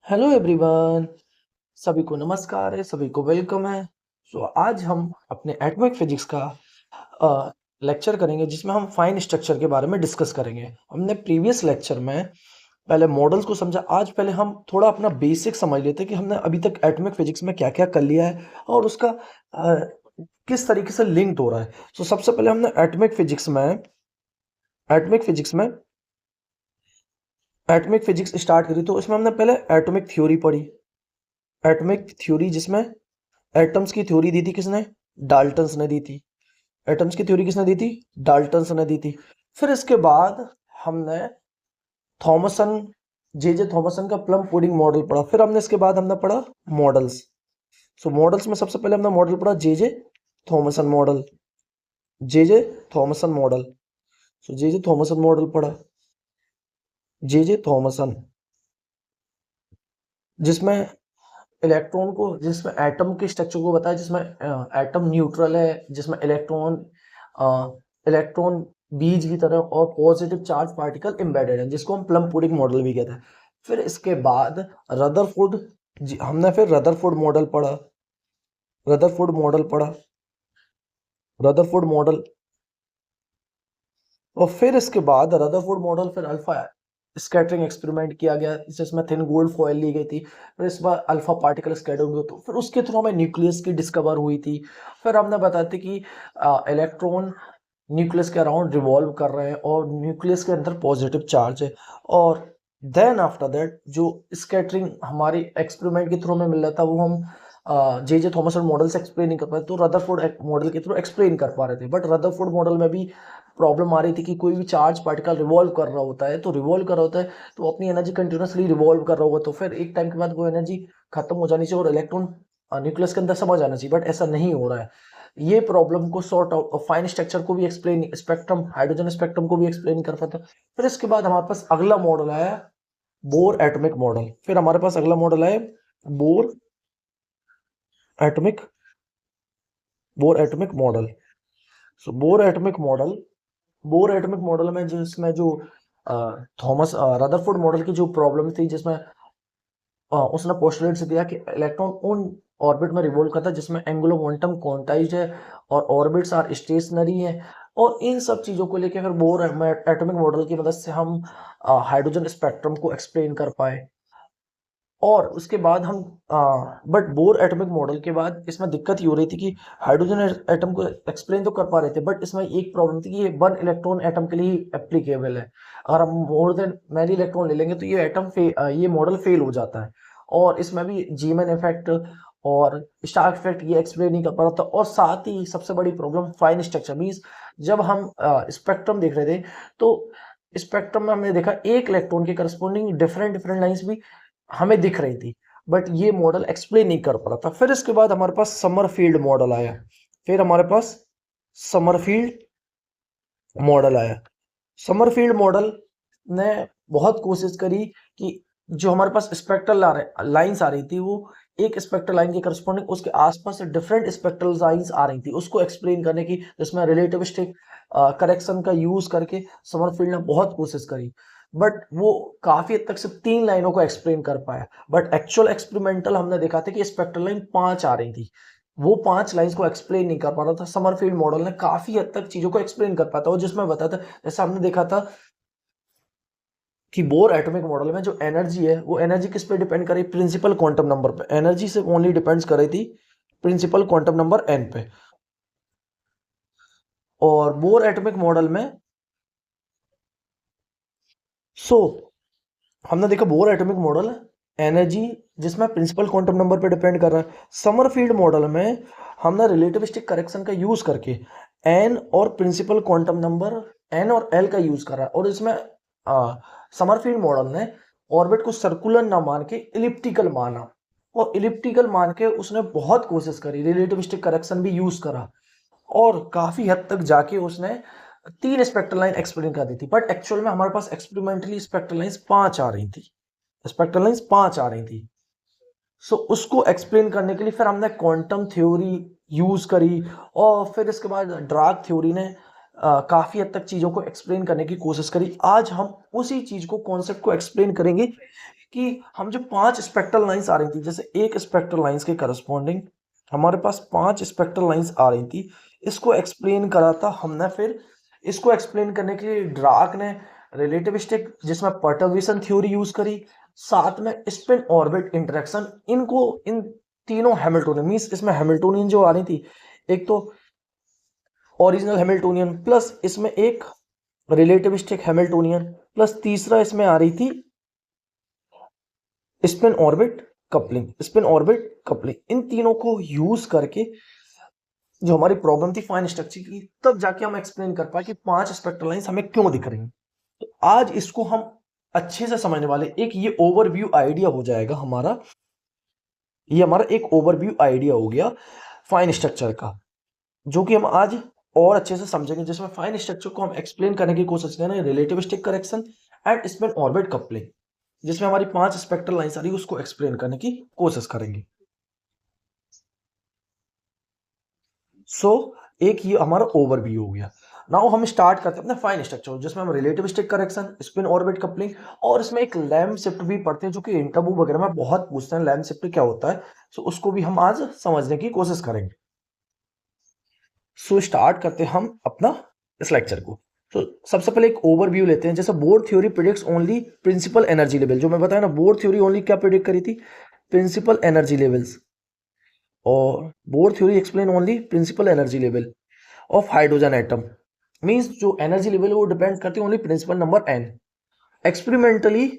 Hello everyone. सभी को नमस्कार है, सभी को वेलकम है। आज हम अपने एटॉमिक फिजिक्स का लेक्चर करेंगे जिसमें हम फाइन स्ट्रक्चर के बारे में डिस्कस करेंगे। हमने प्रीवियस लेक्चर में पहले मॉडल्स को समझा। आज पहले हम थोड़ा अपना बेसिक समझ लेते हैं कि हमने अभी तक एटॉमिक फिजिक्स में क्या क्या कर लिया है और उसका किस तरीके से लिंक्ड हो रहा है। सबसे पहले हमने एटॉमिक फिजिक्स स्टार्ट करी, तो इसमें हमने पहले एटॉमिक थ्योरी पढ़ी। एटॉमिक थ्योरी जिसमें एटम्स की थ्योरी दी थी किसने? डाल्टन्स ने दी थी। एटम्स की थ्योरी किसने दी थी? डाल्टन्स ने दी थी। फिर इसके बाद हमने थॉमसन जे थॉमसन का प्लम पुडिंग मॉडल पढ़ा। फिर हमने इसके बाद हमने पढ़ा मॉडल्स। मॉडल्स में सबसे पहले हमने मॉडल पढ़ा J Thomson model. J Thomson model. J Thomson model पढ़ा। जे थॉमसन जिसमें इलेक्ट्रॉन को, जिसमें एटम के स्ट्रक्चर को बताया, जिसमें एटम न्यूट्रल है, जिसमें इलेक्ट्रॉन बीज की तरह और पॉजिटिव चार्ज पार्टिकल एम्बेडेड है, जिसको हम प्लम पुडिंग मॉडल भी कहते हैं। फिर इसके बाद रदरफोर्ड हमने फिर रदरफोर्ड मॉडल पढ़ा। रदरफोर्ड मॉडल पढ़ा। Rutherford model. और फिर इसके बाद रदरफोर्ड मॉडल, फिर अल्फा स्कैटरिंग एक्सपेरिमेंट किया गया जिसमें थिन गोल्ड फॉयल ली गई थी। फिर इस बार अल्फा पार्टिकल स्कैटर हुए, तो फिर उसके थ्रू हमें न्यूक्लियस की डिस्कवर हुई थी। फिर हमने बताया था कि इलेक्ट्रॉन न्यूक्लियस के अराउंड रिवॉल्व कर रहे हैं और न्यूक्लियस के अंदर पॉजिटिव चार्ज है। और देन आफ्टर दैट जो स्कैटरिंग हमारी एक्सपेरिमेंट के थ्रू में मिल रहा था, वो हम जे थॉमसन मॉडल से एक्सप्लेन नहीं कर पाए, तो रदरफोर्ड मॉडल के थ्रू एक्सप्लेन कर पा रहे थे। बट रदरफोर्ड मॉडल में भी प्रॉब्लम आ रही थी कि कोई भी चार्ज पार्टिकल रिवॉल्व कर रहा होता है, तो अपनी एनर्जी कंटिन्यूसली रिवॉल्व कर रहा होगा, तो फिर एक टाइम के बाद वो एनर्जी खत्म हो जानी चाहिए और इलेक्ट्रॉन न्यूक्लियस के अंदर समा जाना चाहिए। बट ऐसा नहीं हो रहा है। ये प्रॉब्लम को सॉर्ट आउट, फाइन स्ट्रक्चर को भी एक्सप्लेन, स्पेक्ट्रम, हाइड्रोजन स्पेक्ट्रम को भी एक्सप्लेन कर पाता। फिर इसके बाद हमारे पास अगला मॉडल आया बोर एटॉमिक मॉडल। फिर हमारे पास अगला मॉडल आया bore atomic bore atomic model. Bohr atomic model में जिसमें जो थॉमस रदरफोर्ड मॉडल की जो प्रॉब्लम थी, जिसमें उसने पोस्टुलेट से दिया कि इलेक्ट्रॉन उन ऑर्बिट में रिवॉल्व करता है जिसमें एंगुलर मोमेंटम क्वांटाइज्ड है और ऑर्बिट्स आर स्टेशनरी है। और इन सब चीजों को लेकर फिर बोर एटॉमिक मॉडल की मदद से हम हाइड्रोजन स्पेक्ट्रम को एक्सप्लेन कर पाए। और उसके बाद हम बट बोर एटॉमिक मॉडल के बाद इसमें दिक्कत ये हो रही थी कि हाइड्रोजन एटम को एक्सप्लेन तो कर पा रहे थे, बट इसमें एक प्रॉब्लम थी कि ये वन इलेक्ट्रॉन एटम के लिए ही एप्लीकेबल है। अगर हम मोर देन मैनी इलेक्ट्रॉन ले लेंगे तो ये मॉडल फेल हो जाता है। और इसमें भी जीमैन इफेक्ट और स्टार्क इफेक्ट ये एक्सप्लेन नहीं कर पा रहा था। और साथ ही सबसे बड़ी प्रॉब्लम फाइन स्ट्रक्चर मीन्स, जब हम स्पेक्ट्रम देख रहे थे, तो स्पेक्ट्रम में हमने देखा एक इलेक्ट्रॉन के करस्पॉन्डिंग डिफरेंट डिफरेंट लाइंस भी हमें दिख रही थी, बट ये मॉडल एक्सप्लेन नहीं कर पा रहा था। फिर इसके बाद हमारे पास समरफील्ड मॉडल आया। फिर हमारे पास समरफील्ड मॉडल आया। समरफील्ड मॉडल ने बहुत कोशिश करी कि जो हमारे पास स्पेक्ट्रल लाइंस आ रही थी, वो एक स्पेक्ट्रल लाइन के करस्पॉन्डिंग उसके आसपास डिफरेंट स्पेक्ट्रल लाइंस आ रही थी, उसको एक्सप्लेन करने की, जिसमें रिलेटिविस्टिक करेक्शन का यूज करके समरफील्ड ने बहुत कोशिश करी। बट वो काफी हद तक सिर्फ 3 लाइनों को एक्सप्लेन कर पाया। बट एक्चुअल एक्सपेरिमेंटल हमने देखा था कि स्पेक्ट्रल लाइन 5 आ रही थी, वो 5 लाइंस को एक्सप्लेन नहीं कर पा रहा था। समरफील्ड मॉडल ने काफी हद तक चीजों को एक्सप्लेन कर पाता, और जिसमें बताता, जैसे हमने देखा था कि बोर एटॉमिक मॉडल में जो एनर्जी है, वो एनर्जी किस पे डिपेंड कर रही? प्रिंसिपल क्वांटम नंबर पे। एनर्जी से ओनली डिपेंड्स कर रही थी प्रिंसिपल क्वांटम नंबर एन पे। और बोर एटॉमिक मॉडल में सो हमने देखा बोर एटॉमिक मॉडल एनर्जी जिसमें प्रिंसिपल क्वांटम नंबर पे डिपेंड कर रहा है। समरफील्ड मॉडल में हमने रिलेटिविस्टिक करेक्शन का यूज करके एन और प्रिंसिपल क्वांटम नंबर एन और एल का यूज करा, और इसमें समरफील्ड मॉडल ने ऑर्बिट को सर्कुलर ना मान के इलिप्टिकल माना, और इलिप्टिकल मान के उसने बहुत कोशिश करी, रिलेटिविस्टिक करेक्शन भी यूज करा, और काफी हद तक जाके उसने 3 स्पेक्ट्रल लाइन एक्सप्लेन कर दी थी। बट एक्चुअल में हमारे पास एक्सपेरिमेंटली स्पेक्ट्रल लाइंस 5 आ रही थी। स्पेक्ट्रल लाइंस 5 आ रही थी। उसको एक्सप्लेन करने के लिए फिर हमने क्वांटम थ्योरी यूज करी, और फिर इसके बाद ड्राग थ्योरी ने काफी हद तक चीजों को एक्सप्लेन करने की कोशिश करी। आज हम उसी चीज को, कॉन्सेप्ट को एक्सप्लेन करेंगे कि हम जो 5 स्पेक्ट्रल लाइंस आ रही थी, जैसे एक स्पेक्ट्रल लाइंस के करस्पॉन्डिंग हमारे पास 5 स्पेक्ट्रल लाइंस आ रही थी, इसको एक्सप्लेन करा था हमने। फिर इसको एक्सप्लेन करने के लिए ड्राक ने रिलेटिविस्टिक जिसमें परटर्बेशन थ्योरी यूज करी, साथ में स्पिन ऑर्बिट इंटरेक्शन, इन तीनों हैमिल्टोनियन मींस इसमें हैमिल्टोनियन जो आ रही थी, एक तो ओरिजिनल हैमिल्टोनियन प्लस इसमें एक रिलेटिविस्टिक हैमिल्टोनियन प्लस तीसरा इसमें आ रही थी स्पिन ऑर्बिट कपलिंग। इन तीनों को यूज करके जो हमारी प्रॉब्लम थी फाइन स्ट्रक्चर की, तब जाके हम एक्सप्लेन कर पाए कि 5 स्पेक्ट्रल लाइंस हमें क्यों दिख रही हैं। तो आज इसको हम अच्छे से समझने वाले, एक ये ओवरव्यू आइडिया हो जाएगा हमारा, ये हमारा एक ओवरव्यू आइडिया हो गया फाइन स्ट्रक्चर का, जो कि हम आज और अच्छे से समझेंगे, जिसमें फाइन स्ट्रक्चर को हम एक्सप्लेन करने की कोशिश करें relativistic correction and spin orbit coupling, जिसमें हमारी 5 स्पेक्ट्रल लाइंस आ रही है उसको एक्सप्लेन करने की कोशिश करेंगे। सो एक ये हमारा ओवरव्यू हो गया। नाउ हम स्टार्ट करते हैं अपना फाइन स्ट्रक्चर, जिसमें हम relativistic correction, spin orbit coupling और इसमें एक लैम्ब शिफ्ट भी पढ़ते हैं, जो कि इंटरव्यू वगैरह में बहुत पूछते हैं लैम्ब शिफ्ट क्या होता है। सो उसको भी हम आज समझने की कोशिश करेंगे। सो स्टार्ट करते हैं हम अपना इस लेक्चर को। तो सबसे पहले एक ओवरव्यू लेते हैं। जैसे Bohr theory predicts only principal energy level, जो मैं बताया ना, बोर थ्योरी ओनली क्या प्रिडिक्ट करी थी, प्रिंसिपल एनर्जी लेवल्स, और Bohr theory explain only principal energy level of hydrogen atom, means जो एनर्जी लेवल है वो डिपेंड करती है only principal number N. Experimentally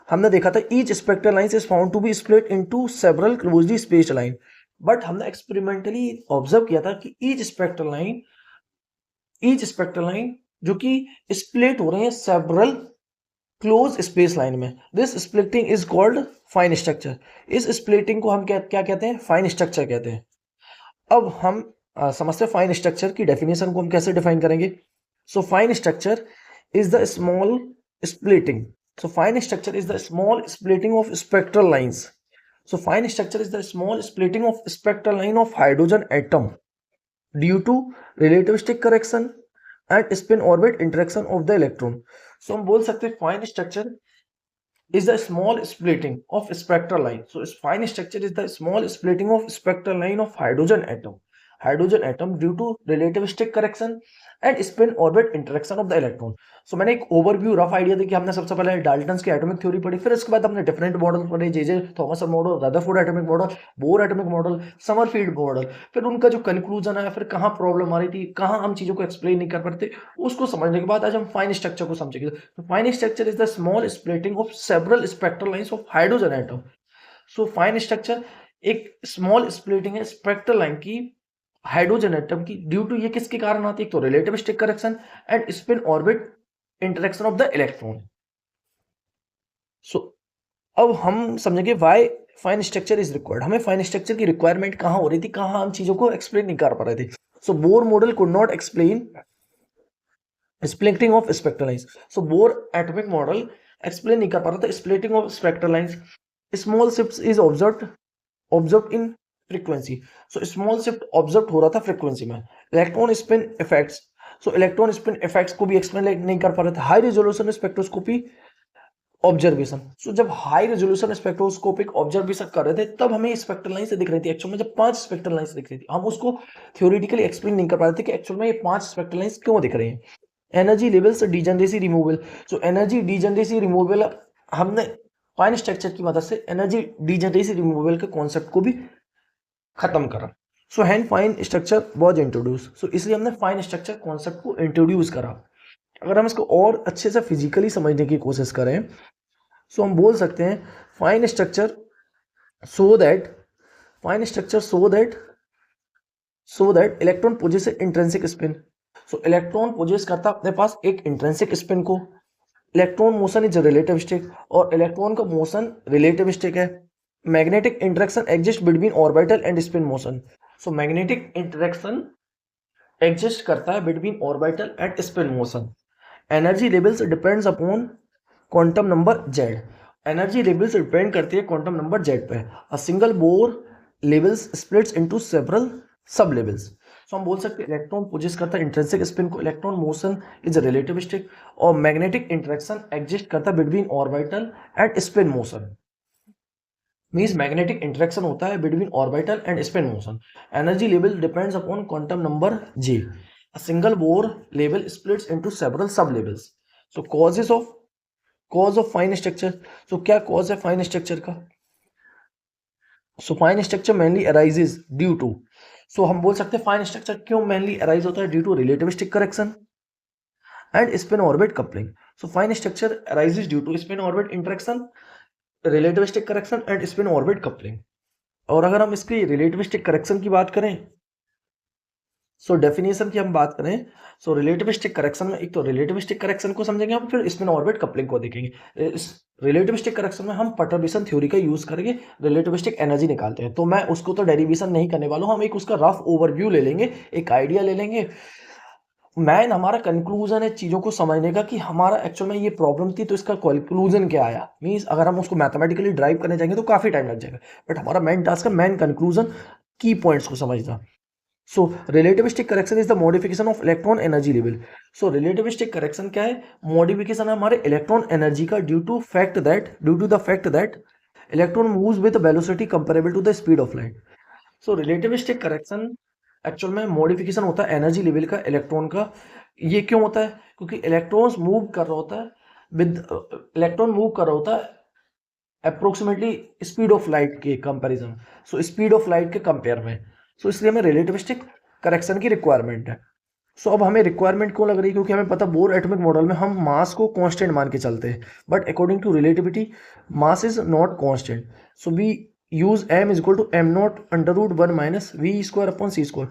हमने देखा था each spectral line is found to be split into several closely spaced line, but हमने experimentally observe किया था कि ईच स्पेक्ट्रल लाइन जो कि स्प्लिट हो रहे हैं सेवरल क्लोज स्पेस लाइन में, this splitting is called fine structure. इस स्प्लिटिंग को हम क्या कहते हैं, फाइन स्ट्रक्चर कहते हैं। अब हम समझते हैं फाइन स्ट्रक्चर की डेफिनेशन को हम कैसे डिफाइन करेंगे। सो fine structure is the small splitting, so fine structure is the small splitting of spectral lines, so fine structure is the small splitting of spectral line of hydrogen atom due to relativistic correction and spin orbit interaction of the electron। so हम बोल सकते हैं fine structure is the small splitting of spectral line, so fine structure is the small splitting of spectral line of hydrogen atom due to relativistic correction and spin orbit interaction of the electron. So मैंने एक overview rough idea दी कि हमने सबसे पहले Dalton's की atomic theory पढ़ी, फिर इसके बाद हमने डिफरेंट मॉडल पढ़े, J Thomas model, Rutherford atomic model, Bohr atomic model, Sommerfeld model, फिर उनका जो कंक्लूजन आया, फिर कहाँ प्रॉब्लम आ रही थी, कहाँ हम चीजों को एक्सप्लेन नहीं कर पाते, उसको समझने के बाद आज हम फाइन स्ट्रक्चर को समझेंगे। Fine structure is the small splitting of several spectral lines of hydrogen atom. So fine structure एक स्मॉल स्प्लिटिंग है स्पेक्ट्रल लाइन की हाइड्रोजन एटम की, ड्यू टू ये किसके कारण आती है, तो relativistic correction and spin orbit interaction of the electron. So अब हम समझेंगे why fine structure is required. हमें फाइन स्ट्रक्चर की रिक्वायरमेंट कहां हो रही थी, कहां हम चीजों को एक्सप्लेन नहीं कर पा रहे थे। सो Bohr model could not explain splitting of spectral lines. So bore atomic model explain नहीं कर पा रहा था splitting of spectral lines. Small shifts is observed in frequency, so small shift observe हो रहा था फ्रीक्वेंसी में। इलेक्ट्रॉन स्पिन इफेक्ट्स, सो electron spin effects को भी एक्सप्लेन नहीं कर पा रहे थे। हाई रेजोल्यूशन स्पेक्ट्रोस्कोपी ऑब्जर्वेशन, सो जब हाई रेजोल्यूशन स्पेक्ट्रोस्कोपिक ऑब्जर्वेशन कर रहे थे तब हमें स्पेक्ट्रल लाइंस दिख रही थी। एक्चुअल में जब 5 स्पेक्ट्रल लाइंस दिख रही थी, हम उसको थ्योरेटिकली एक्सप्लेन नहीं कर पा रहे थे कि एक्चुअल में ये 5 स्पेक्ट्रल लाइंस क्यों दिख रही हैं। Energy levels degeneracy removal, so energy degeneracy removal हमने फाइन स्ट्रक्चर की मदद से एनर्जी डीजनरेसी रिमूवल के कॉन्सेप्ट को भी खत्म करा। So hence fine structure was introduce, so इसलिए हमने फाइन स्ट्रक्चर कॉन्सेप्ट को इंट्रोड्यूस करा। अगर हम इसको और अच्छे से फिजिकली समझने की कोशिश करें, सो हम बोल सकते हैं fine structure so that electron possess intrinsic spin. So electron possess करता अपने पास एक इंट्रिंसिक स्पिन को। इलेक्ट्रॉन मोशन इज रिलेटिविस्टिक, और इलेक्ट्रॉन का मोशन रिलेटिविस्टिक है। Magnetic interaction exist between orbital and spin motion, so magnetic interaction exist करता है between orbital and spin motion. Energy levels depends upon quantum number Z, energy levels depend करती है quantum number Z पे। A single bore levels splits into several सब levels, सो हम बोल सकते हैं इलेक्ट्रॉन पोजेस करता है इंट्रिंसिक स्पिन को, इलेक्ट्रॉन मोशन इज रिलेटिविस्टिक, और मैग्नेटिक इंटरेक्शन एग्जिस्ट करता है between orbital and spin motion. Means magnetic interaction होता है between orbital and spin motion. Energy level depends upon quantum number J. A single Bohr level splits into several sub levels. So cause of fine structure. So क्या cause है fine structure का? So fine structure mainly arises due to, so हम बोल सकते हैं fine structure क्यों mainly arise होता है? Due to relativistic correction and spin orbit coupling. So fine structure arises due to spin orbit interaction, relativistic correction and spin orbit coupling. और अगर हम इसकी relativistic correction की बात करें, सो डेफिनेशन की हम बात करें, सो रिलेटिविस्टिक करेक्शन में एक तो रिलेटिविस्टिक करेक्शन को समझेंगे हम, फिर स्पिन ऑर्बिट कपलिंग को देखेंगे। इस रिलेटिविस्टिक करेक्शन में हम परटर्बेशन थ्योरी का यूज करके रिलेटिविस्टिक एनर्जी निकालते हैं। तो मैं उसको तो डेरिवेशन नहीं करने वाला हूं, हम एक उसका रफ ओवरव्यू ले लेंगे, एक आइडिया ले लेंगे। मैन हमारा कंक्लूजन है चीजों को समझने का कि हमारा एक्चुअल में ये प्रॉब्लम थी तो इसका कंक्लूजन क्या आया। मींस अगर हम उसको मैथमेटिकली ड्राइव करने जाएंगे तो काफी टाइम लग जाएगा, बट हमारा मेन टास्क है मेन कंक्लूजन, की पॉइंट्स को समझना। So relativistic correction is the modification of electron energy level. So relativistic correction क्या है? Modification है हमारे electron energy का due to the fact that electron moves with velocity comparable to the speed of light. So relativistic correction actual में modification होता है energy level का electron का। ये क्यों होता है? क्योंकि इलेक्ट्रॉन मूव कर रहा होता है अप्रोक्सीमेटली स्पीड ऑफ लाइट के comparison, so speed of light के कंपेयर में। सो इसलिए हमें रिलेटिविस्टिक करेक्शन की रिक्वायरमेंट है। सो अब हमें रिक्वायरमेंट क्यों लग रही है? क्योंकि हमें पता बोर एटॉमिक मॉडल में हम मास को कांस्टेंट मान के चलते हैं, but according to relativity mass is not constant. So we use m is equal to m not under root 1 minus v square upon c square.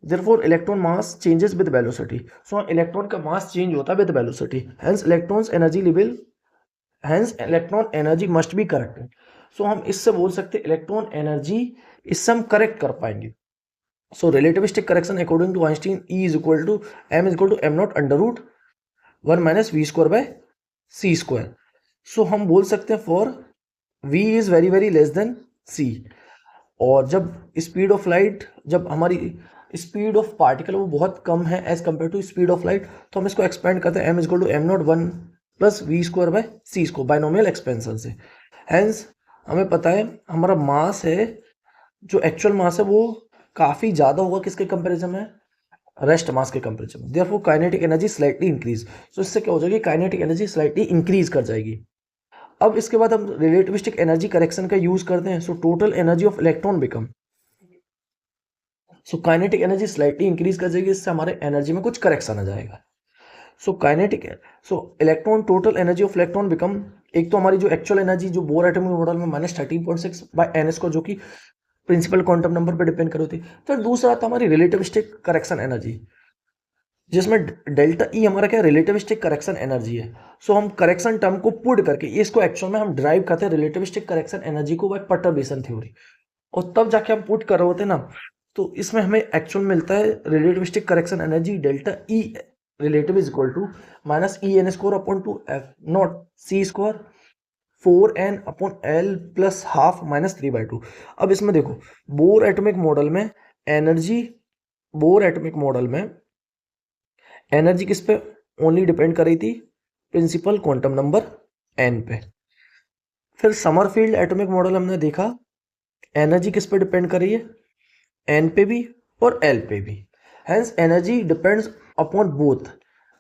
Therefore electron mass changes with velocity. So electron का mass change होता है with velocity, hence electron energy must be corrected. So हम इससे बोल सकते हैं electron energy, इससे हम करेक्ट कर पाएंगे। So relativistic correction according to Einstein E is equal to m not under root 1 minus v square by c square. So हम बोल सकते हैं for v is very very less than c, और जब स्पीड ऑफ लाइट, जब हमारी speed of particle वो बहुत कम है as compare to speed of light, तो हम इसको एक्सपेंड करते हैं m is equal to m naught 1 plus v square by c square binomial expansion से। हेंस हमें पता है हमारा मास है, जो एक्चुअल मास है वो काफी ज्यादा होगा किसके कंपैरिजन में? रेस्ट मास के कंपैरिजन में। Therefore kinetic energy slightly increase. So इससे क्या हो जाएगी? काइनेटिक एनर्जी स्लाइटली इंक्रीज कर जाएगी। अब इसके बाद हम रिलेटिविस्टिक एनर्जी करेक्शन का यूज करते हैं। So total energy of electron become, so kinetic energy slightly increase कर जाएगी, इससे हमारे एनर्जी में कुछ करेक्शन आ जाएगा। सो electron total energy of electron become, एक तो हमारी जो एक्चुअल एनर्जी जो बोर एटॉमिक मॉडल में -13.6 बाय एन स्क्वायर, जो कि प्रिंसिपल क्वांटम नंबर पे डिपेंड करती थी। फिर दूसरा आता हमारी रिलेटिविस्टिक करेक्शन एनर्जी, जिसमें डेल्टा ई हमारा क्या रिलेटिविस्टिक करेक्शन एनर्जी है। सो हम करेक्शन टर्म को पुट करके इसको एक्चुअल में हम ड्राइव करते हैं रिलेटिविस्टिक करेक्शन एनर्जी को बाय परटर्बेशन थ्योरी, और तब जाके हम पुट कर रहे होते हैं ना, तो इसमें हमें एक्चुअल मिलता है relativistic correction energy delta E relative is equal to minus E N square upon two F naught C square 4n upon L plus half minus 3/2। अब इसमें देखो बोर एटॉमिक मॉडल में एनर्जी, एनर्जी किस पे only depend कर रही थी? Principal quantum number n पे। फिर समरफील्ड एटॉमिक मॉडल हमने देखा एनर्जी किस पे डिपेंड कर रही है? n पे भी और l पे भी। Hence energy depends upon both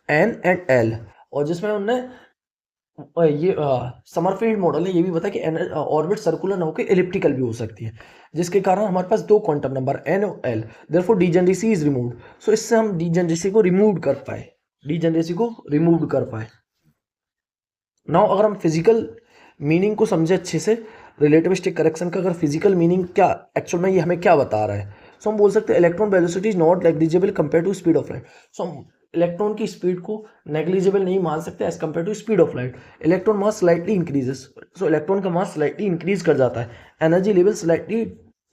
n and l। और जिसमें उन्होंने ये समरफील्ड मॉडल ने ये भी बताया कि ऑर्बिट सर्कुलर ना होकर एलिप्टिकल भी हो सकती है, जिसके कारण हमारे पास दो क्वांटम नंबर n और l, therefore degeneracy is removed. So इससे हम डीजेनरेसी को रिमूव कर पाए। नाउ अगर हम फिजिकल मीनिंग को समझे अच्छे से रिलेटिविस्टिक करेक्शन का, अगर फिजिकल मीनिंग क्या एक्चुअल में ये हमें क्या बता रहा है, सो हम बोल सकते हैं electron velocity is not negligible compare to speed of light. So हम इलेक्ट्रॉन की स्पीड को नेग्लिजिबल नहीं मान सकते as compare to speed of light. Electron mass slightly increases, so electron का मास स्लाइटली इंक्रीज कर जाता है, energy level slightly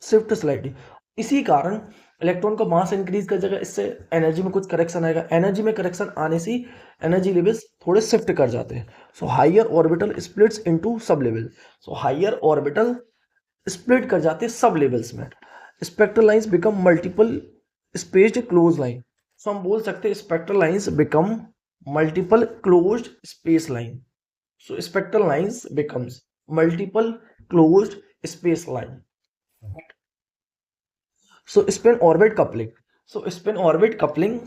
shift slightly. इसी कारण इलेक्ट्रॉन का मास इंक्रीज कर जाएगा, इससे एनर्जी में कुछ करेक्शन आएगा। एनर्जी में करेक्शन आने से एनर्जी लेवल्स थोड़े शिफ्ट कर जाते हैं। So higher orbital splits into sub level, so higher orbital split कर जाते हैं सब लेवल्स में। Spectral lines become multiple spaced close line, so हम बोल सकते हैं spectral lines become multiple closed space line. So spectral lines becomes multiple closed space line. So spin orbit coupling, so spin orbit coupling,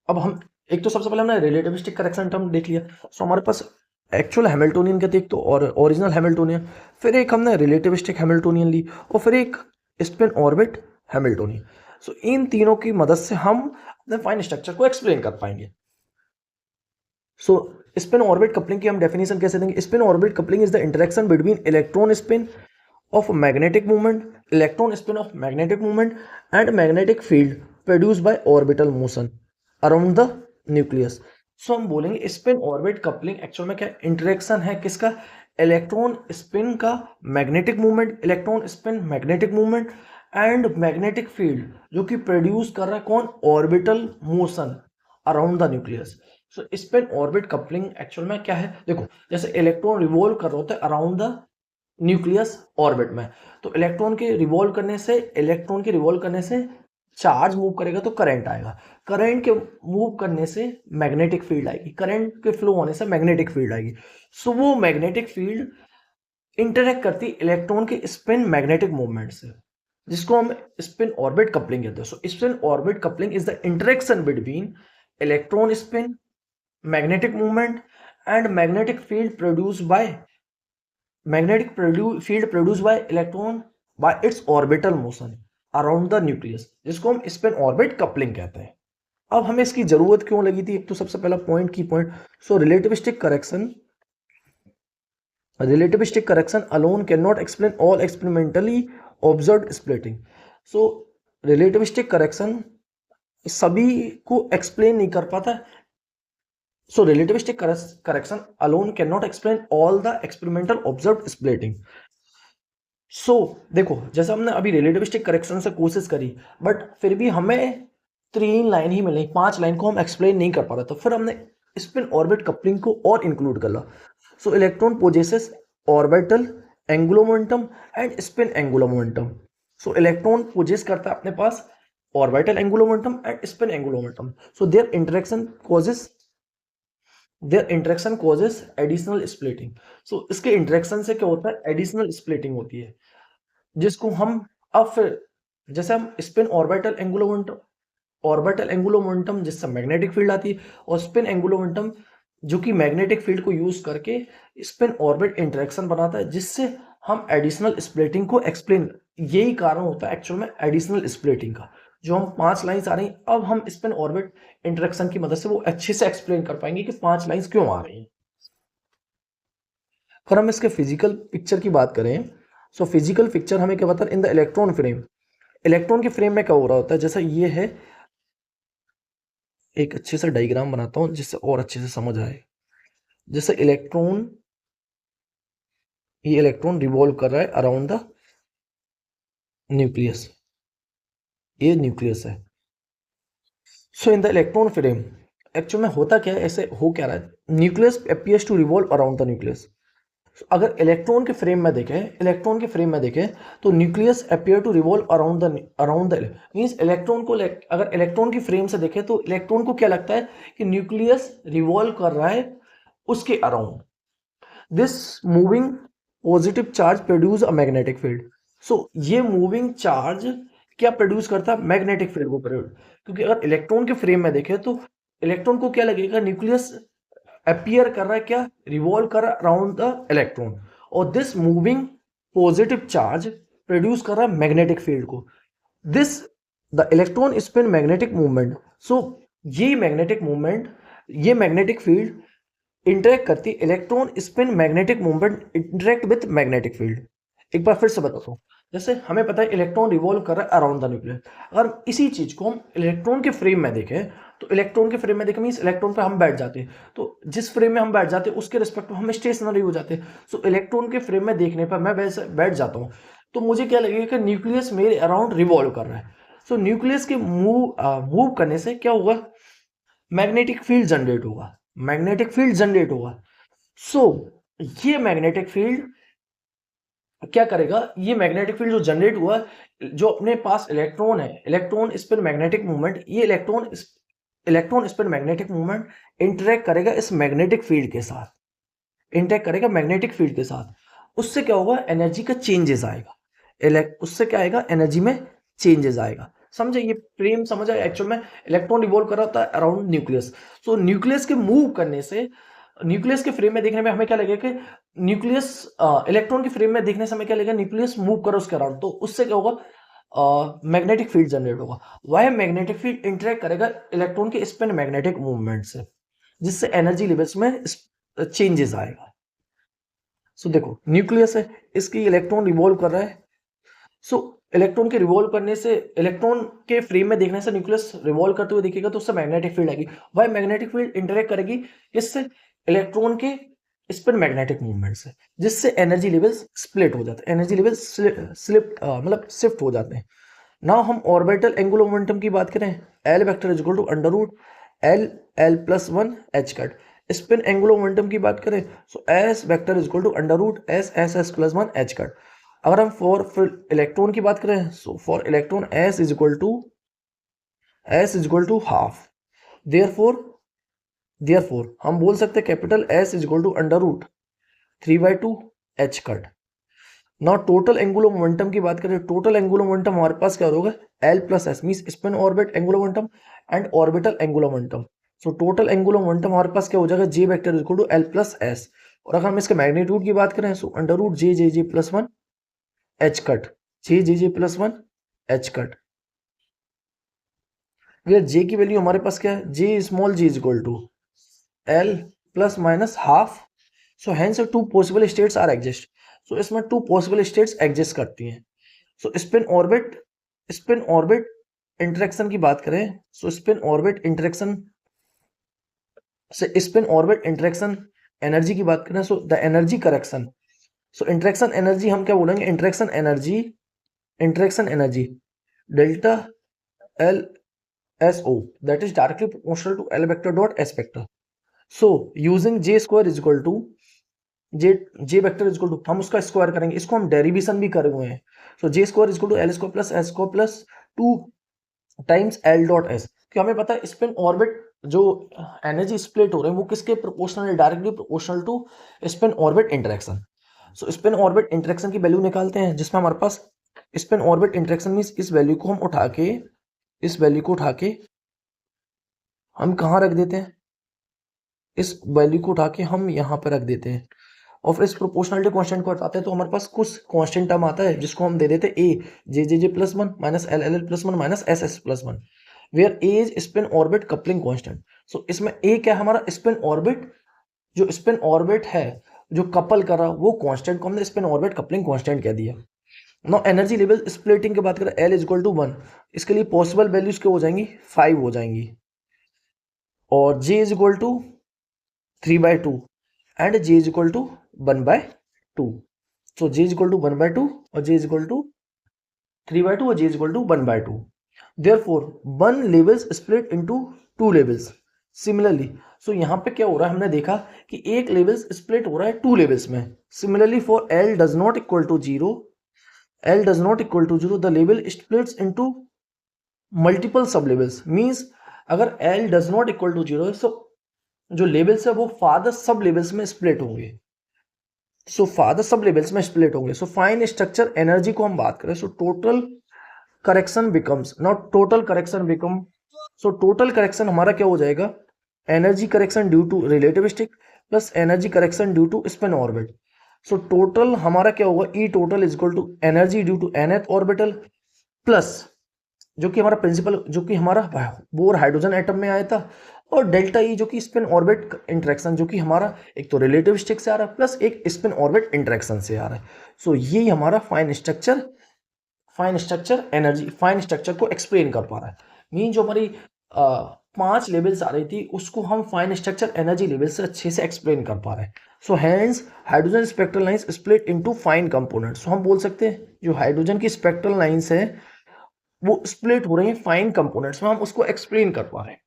अब हम एक तो सबसे पहले हमने रिलेटिविस्टिक करेक्शन टर्म देख लिया। सो हमारे पास एक्चुअल हैमिल्टोनियन के थे, एक तो और ओरिजिनल हैमिल्टोनियन, फिर एक हमने रिलेटिविस्टिक हैमिल्टोनियन ली, और फिर एक स्पिन ऑर्बिट हैमिल्टोनियन। सो इन तीनों की मदद से हम अपने फाइन स्ट्रक्चर को एक्सप्लेन कर पाएंगे। सो स्पिन ऑर्बिट कपलिंग की हम डेफिनेशन कैसे देंगे? Spin orbit coupling is the interaction between electron spin of magnetic movement, electron spin of magnetic movement and magnetic field produced by orbital motion around the nucleus। सो हम बोलेंगे spin orbit coupling actual में क्या interaction है किसका? Electron spin का magnetic movement, electron spin magnetic movement and magnetic field जो कि produce कर रहा है कौन? Orbital motion around the nucleus. So spin orbit coupling actual में क्या है? देखो जैसे इलेक्ट्रॉन रिवॉल्व कर रहा होता है अराउंड द न्यूक्लियस ऑर्बिट में, तो इलेक्ट्रॉन के रिवॉल्व करने से चार्ज मूव करेगा तो करंट आएगा, करंट के मूव करने से मैग्नेटिक फील्ड आएगी, करंट के फ्लो होने से मैग्नेटिक फील्ड आएगी। सो वो मैग्नेटिक फील्ड इंटरेक्ट करती इलेक्ट्रॉन के स्पिन मैग्नेटिक मूवमेंट से, जिसको हम स्पिन ऑर्बिट कपलिंग कहते हैं। So spin orbit coupling is the interaction between electron spin, magnetic movement and magnetic field produced by field produced by electron by its orbital motion around the nucleus, जिसको हम spin orbit coupling कहते हैं। अब हमें इसकी जरूरत क्यों लगी थी? एक तो सबसे पहला पॉइंट की point, so relativistic correction alone can not explain all experimentally observed splitting. So relativistic correction सभी को एक्सप्लेन नहीं कर पाता। So relativistic correction alone cannot explain all the experimental observed splitting। So देखो जैसे हमने अभी रिलेटिविस्टिक करेक्शन से कोशिश करी, बट फिर भी हमें 3 लाइन ही मिली, 5 लाइन को हम एक्सप्लेन नहीं कर पा रहे, तो फिर हमने स्पिन ऑर्बिट कपलिंग को और इंक्लूड कर ला। So electron possesses orbital angular momentum and spin angular momentum. So electron possess करता है अपने पास orbital angular momentum and spin angular momentum. So their interaction causes additional splitting. So इसके interaction से क्या होता है? एडिशनल स्प्लिटिंग होती है, जिसको हम अब फिर जैसे हम स्पिन ऑर्बिटल एंगुलर मोमेंटम जिससे मैग्नेटिक फील्ड आती है, और स्पिन एंगुलर मोमेंटम जो कि मैग्नेटिक फील्ड को यूज करके स्पिन ऑर्बिट इंटरेक्शन बनाता है, जिससे हम एडिशनल स्प्लिटिंग को एक्सप्लेन, यही कारण होता है एक्चुअल में एडिशनल स्प्लिटिंग का। जो हम 5 लाइंस आ रही, अब हम स्पिन ऑर्बिट इंटरेक्शन की मदद से वो अच्छे से एक्सप्लेन कर पाएंगे कि 5 लाइंस क्यों आ रही हैं। अगर हम इसके फिजिकल पिक्चर की बात करें, सो फिजिकल पिक्चर हमें क्या बताता है? इन द इलेक्ट्रॉन फ्रेम, इलेक्ट्रॉन के फ्रेम में क्या हो रहा होता है? जैसा ये है, एक अच्छे से डायग्राम बनाता हूं जिससे और अच्छे से समझ आए। जैसे ये इलेक्ट्रॉन रिवॉल्व कर रहा है अराउंड द न्यूक्लियस, ये न्यूक्लियस है। So in the electron frame actual में होता क्या है? ऐसे हो क्या रहा है? Nucleus appears to revolve around the nucleus. अगर इलेक्ट्रॉन के फ्रेम में देखें तो nucleus appear to revolve around the means electron को, अगर इलेक्ट्रॉन की फ्रेम से देखें तो इलेक्ट्रॉन को क्या लगता है कि न्यूक्लियस रिवॉल्व कर रहा है उसके around. This moving positive charge produce a magnetic field. So ये मूविंग चार्ज क्या प्रोड्यूस करता है? मैग्नेटिक फील्ड को प्रोड्यूस। क्योंकि अगर इलेक्ट्रॉन के फ्रेम में देखें तो इलेक्ट्रॉन को क्या लगेगा? न्यूक्लियस अपीयर कर रहा है, क्या रिवॉल्व कर रहा है अराउंड द इलेक्ट्रॉन, और this moving positive charge produce कर रहा है मैग्नेटिक फील्ड को। This the electron spin magnetic movement. So ये मैग्नेटिक फील्ड इंटरेक्ट करती, electron spin magnetic movement interact with magnetic field. एक बार फिर से बताता हूँ, जैसे हमें पता है इलेक्ट्रॉन रिवॉल्व कर रहा है अराउंड द न्यूक्लियस, अगर इसी चीज को हम इलेक्ट्रॉन के फ्रेम में देखें तो इलेक्ट्रॉन के फ्रेम में देखें मींस इलेक्ट्रॉन पे हम बैठ जाते हैं, तो जिस फ्रेम में हम बैठ जाते हैं उसके रिस्पेक्ट में हम स्टेशनरी हो जाते हैं। सो इलेक्ट्रॉन के फ्रेम में देखने पर मैं वैसे बैठ जाता हूँ, तो मुझे क्या लगेगा कि न्यूक्लियस मेरे अराउंड रिवॉल्व कर रहा है। सो न्यूक्लियस के मूव करने से क्या होगा? मैग्नेटिक फील्ड जनरेट होगा। सो ये मैग्नेटिक फील्ड क्या करेगा, ये मैग्नेटिक फील्ड जो जनरेट हुआ है, जो अपने पास इलेक्ट्रॉन है, इलेक्ट्रॉन स्पिन मैग्नेटिक मूवमेंट, ये electron spin magnetic movement interact करेगा इस मैग्नेटिक फील्ड के साथ, इंटरेक्ट करेगा मैग्नेटिक फील्ड के साथ। उससे क्या होगा, एनर्जी का चेंजेस आएगा, उससे क्या आएगा, एनर्जी में चेंजेस आएगा। समझे, ये फ्रेम समझ आया। एक्चुअल में इलेक्ट्रॉन रिवॉल्व कर रहा होता है अराउंड न्यूक्लियस। सो न्यूक्लियस के मूव करने से, न्यूक्लियस के फ्रेम में देखने में हमें क्या लगेगा कि न्यूक्लियस, इलेक्ट्रॉन के फ्रेम में देखने से हमें क्या लगेगा, न्यूक्लियस मूव कर उसके अराउंड, तो उससे क्या होगा, मैग्नेटिक फील्ड जनरेट होगा। वह मैग्नेटिक फील्ड इंटरेक्ट करेगा इलेक्ट्रॉन के स्पिन मैग्नेटिक मूवमेंट से, जिससे एनर्जी लेवल्स में चेंजेस आएगा। सो देखो, न्यूक्लियस है, इसकी इलेक्ट्रॉन रिवॉल्व कर रहा है। सो इलेक्ट्रॉन के रिवॉल्व करने से, इलेक्ट्रॉन के फ्रेम में देखने से न्यूक्लियस रिवॉल्व करते हुए दिखेगा, तो उससे मैग्नेटिक फील्ड आएगी। वह मैग्नेटिक फील्ड इंटरेक्ट करेगी इससे, इलेक्ट्रॉन के स्पिन मैग्नेटिक मूवमेंट से, जिससे एनर्जी लेवल्स स्प्लिट हो जाते हैं, एनर्जी लेवल मतलब शिफ्ट हो जाते हैं। नाउ हम ऑर्बिटल एंगुलर मोमेंटम की बात करें, L vector is equal to under root L L plus one h cut. Spin angular momentum की बात करें, so S vector is equal to under root S S S plus one h cut. अगर हम for electron की बात करें, so for electron S is equal to half. Therefore हम बोल सकते हैं capital S is equal to under root 3/2 h cut. Now total angular momentum की बात करें, टोटल एंगुलर मोमेंटम हमारे पास क्या होगा, L plus S means spin orbit angular momentum and orbital angular momentum. So total angular momentum हमारे पास क्या हो जाएगा, J vector is equal to L plus S. और अगर हम इसके मैग्नीट्यूड की बात करें, so under root J J J plus one h cut, J J J plus one h cut. J की वैल्यू हमारे पास क्या है, J small G is equal to L plus minus half. So hence two possible states are exist. So इसमें two possible states exist करती हैं। So spin orbit interaction की बात करें, सो स्पिन ऑर्बिट इंटरेक्शन से, स्पिन ऑर्बिट इंटरेक्शन एनर्जी की बात करें, so the energy correction. So interaction energy हम क्या बोलेंगे, interaction energy delta L S O, that is directly proportional to L vector dot S vector. So using J square is equal to J vector is equal to, हम उसका square करेंगे, इसको हम derivation भी करे हुए हैं। So J square is equal to L square plus S square plus 2 times L dot S. क्यों, हमें पता है स्पिन ऑर्बिट जो एनर्जी स्प्लिट हो रहे हैं वो किसके प्रोपोर्शनल है, directly proportional to spin orbit interaction. So spin orbit interaction की वैल्यू निकालते हैं, जिसमें हमारे पास स्पिन ऑर्बिट इंटरेक्शन मींस इस वैल्यू को उठा के हम कहाँ रख देते हैं, इस वैल्यू को उठा के हम यहाँ पे रख देते हैं, और फिर इस प्रोपोर्शनलिटी कांस्टेंट को हटाते हैं, तो हमारे पास कुछ कांस्टेंट टर्म आता है जिसको हम दे देते हैं A J J J plus one minus L L L plus one minus S S plus one, where A is spin orbit coupling constant. So इसमें ए क्या है, हमारा स्पिन ऑर्बिट, जो स्पिन ऑर्बिट है जो कपल कर रहा वो कांस्टेंट को हमने स्पिन ऑर्बिट कपलिंग कांस्टेंट कह दिया। नाउ एनर्जी लेवल स्प्लिटिंग की बात करें, एल इज इक्वल टू 1, इसके लिए पॉसिबल वैल्यूज क्या हो जाएंगी, 5 हो जाएंगी, और J is equal to 3/2 and J is equal to 1/2। So J is equal to 1/2 और जे इज इक्वल टू 3/2 और J is equal to 1/2। Therefore one levels split into two levels similarly. So यहाँ पे क्या हो रहा है, हमने देखा कि एक लेवल्स स्प्लिट हो रहा है टू लेवल्स में। Similarly for L does not equal to zero, the level splits into multiple sub levels. Means अगर L does not equal to zero, so जो लेवल्स है वो फादर सब लेवल्स में स्प्लिट होंगे। सो फाइन स्ट्रक्चर एनर्जी को हम बात करें, सो टोटल करेक्शन हमारा क्या हो जाएगा, energy correction due to relativistic plus energy correction due to spin orbit. So total हमारा क्या होगा, E total is equal to energy due to nth orbital plus जो कि हमारा प्रिंसिपल, जो कि हमारा बोर हाइड्रोजन एटम में आया था, और डेल्टा ई जो कि स्पिन ऑर्बिट इंटरेक्शन, जो कि हमारा एक तो रिलेटिविस्टिक से आ रहा है प्लस एक स्पिन ऑर्बिट इंटरेक्शन से आ रहा है। सो ये हमारा फाइन स्ट्रक्चर को एक्सप्लेन कर पा रहा है। मीन जो हमारी 5 लेवल्स आ रही थी उसको हम फाइन स्ट्रक्चर एनर्जी लेवल से अच्छे से एक्सप्लेन कर पा रहे हैं। So hence hydrogen spectral lines split into fine components. हम बोल सकते हैं जो हाइड्रोजन की स्पेक्ट्रल लाइंस है वो स्प्लिट हो रही है फाइन कंपोनेंट्स में, हम उसको एक्सप्लेन कर पा रहे हैं।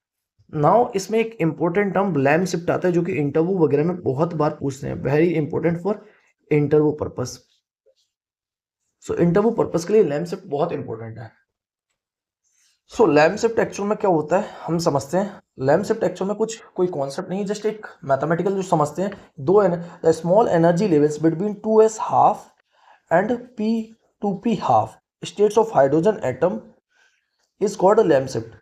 नाउ इसमें एक इंपॉर्टेंट टर्म ब्लैम शिफ्ट आता है, जो कि इंटरव्यू वगैरह में बहुत बार पूछते हैं, very important for interview purpose. So interview purpose के लिए लैम्प शिफ्ट बहुत इंपॉर्टेंट है। सो लैम्प शिफ्ट एक्चुअल में क्या होता है हम समझते हैं। लैम्प शिफ्ट एक्चुअल में कुछ कोई कॉन्सेप्ट नहीं है, जस्ट एक मैथमेटिकल जो समझते हैं, दो small energy levels between 2s half and p 2p half states of hydrogen atom is called lamp shift.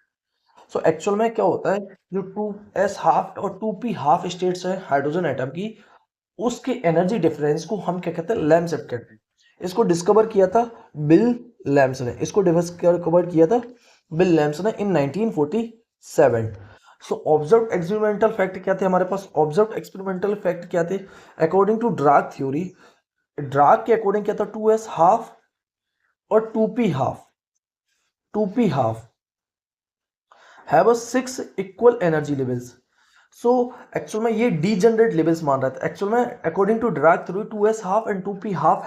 So actual में क्या होता है, जो 2s हाफ और 2p हाफ स्टेट्स है हाइड्रोजन एटम की, उसके एनर्जी डिफरेंस को हम क्या कहते हैं, लैम्प शिफ्ट कहते हैं। इसको डिस्कवर किया था बिल लैम्प्स ने, इसको डिस्कवर किया था बिल लैम्प्स ने in 1947। So observe experimental fact क्या थे हमारे पास, ऑब्जर्व एक्सपेरिमेंटल फैक्ट क्या थे, according to Dirac theory, Dirac के अकॉर्डिंग क्या था, 2s हाफ और 2p half, 2p half have a 6 equal energy levels. So actual में ये डीजनरेट लेवल्स मान रहा था। एक्चुअल में according to Dirac theory 2s half and 2p half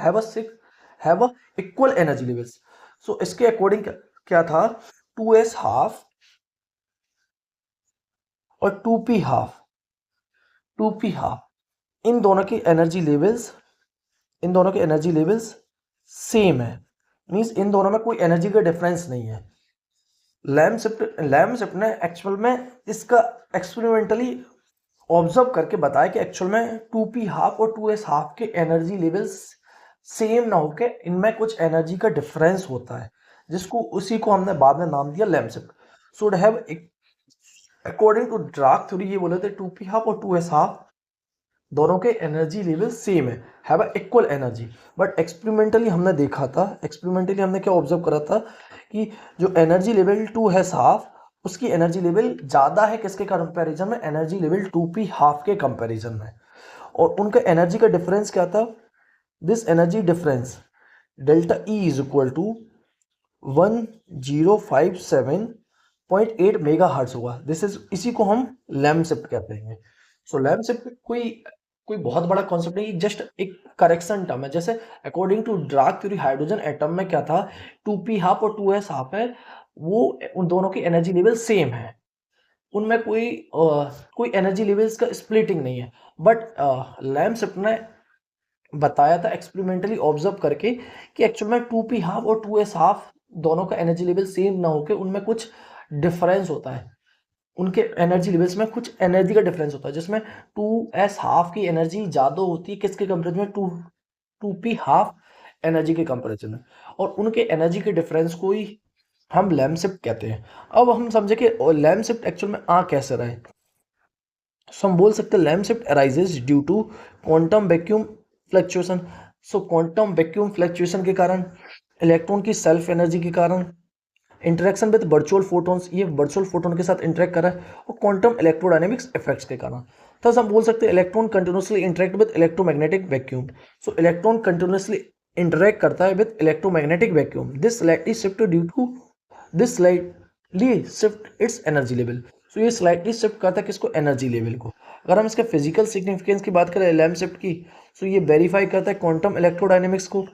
have a equal energy levels. So इसके according क्या था, 2s हाफ और 2p half, 2p half in दोनों की एनर्जी लेवल्स, इन दोनों के एनर्जी लेवल्स सेम है, मींस इन दोनों में कोई एनर्जी का डिफरेंस नहीं है। लैम्प शिफ्ट ने एक्चुअल में इसका एक्सपेरिमेंटली ऑब्जर्व करके बताया कि एक्चुअल में 2p हाफ और 2s हाफ के एनर्जी लेवल्स सेम ना होके इनमें कुछ एनर्जी का डिफरेंस होता है, जिसको उसी को हमने बाद में नाम दिया Lamb shift. So have according to Dirac theory ये बोले थे 2p हाफ और 2s हाफ दोनों के एनर्जी लेवल सेम है, have a equal energy. But experimentally हमने देखा था, एक्सपेरिमेंटली हमने क्या ऑब्जर्व करा था कि जो एनर्जी लेवल 2s हाफ उसकी एनर्जी लेवल ज़्यादा है किसके कंपैरिजन में, एनर्जी लेवल 2p हाफ के कंपैरिजन में। और उनका एनर्जी का डिफरेंस क्या था, this energy difference delta E is equal to 1057.8 mega hertz होगा। दिस इज, इसी को हम लैम्प शिफ्ट कहते हैं। सो लैम्प शिफ्ट कोई कोई बहुत बड़ा कॉन्सेप्ट नहीं, जस्ट एक करेक्शन टर्म है। जैसे according to Dirac theory hydrogen atom में क्या था, 2p हाफ और 2s हाफ है, वो उन दोनों की एनर्जी लेवल सेम है, उनमें कोई एनर्जी लेवल्स का स्प्लिटिंग नहीं है। बट लैम्प शिफ्ट ने बताया था एक्सपेरिमेंटली ऑब्जर्व करके कि एक्चुअल में 2p हाफ और 2s हाफ दोनों का एनर्जी लेवल सेम ना होकर उनमें कुछ डिफरेंस होता है, उनके एनर्जी लेवल्स में कुछ एनर्जी का डिफरेंस होता है, जिसमें 2s हाफ की एनर्जी ज़्यादा होती है किसके कंपेरिजन में, 2p हाफ एनर्जी के कंपेरिजन में, और उनके एनर्जी के डिफरेंस को ही हम लैम्प शिफ्ट कहते हैं। अब हम समझे कि लैम्प शिफ्ट एक्चुअल में आ कैसे रहा है। सो हम बोल सकते हैं Lamb shift arises due to quantum vacuum fluctuation. So quantum vacuum fluctuation के कारण, इलेक्ट्रॉन की सेल्फ एनर्जी के कारण, इंटरेक्शन विद वर्चुअल फोटॉन्स, ये वर्चुअल फोटोन के साथ इंटरेक्ट कर रहा है, और क्वांटम इलेक्ट्रोडायनेमिक्स इफेक्ट्स के कारण। थस हम बोल सकते हैं electron continuously interact with electromagnetic vacuum. So electron continuously interact करता है with electromagnetic vacuum, this slightly shift due to this slightly shift its energy level. So ये स्लाइटली शिफ्ट करता है किसको, एनर्जी लेवल को। अगर हम इसके फिजिकल सिग्निफिकेंस की बात करें लैम्प शिफ्ट की, सो ये वेरीफाई करता है क्वांटम इलेक्ट्रोडायनेमिक्स को,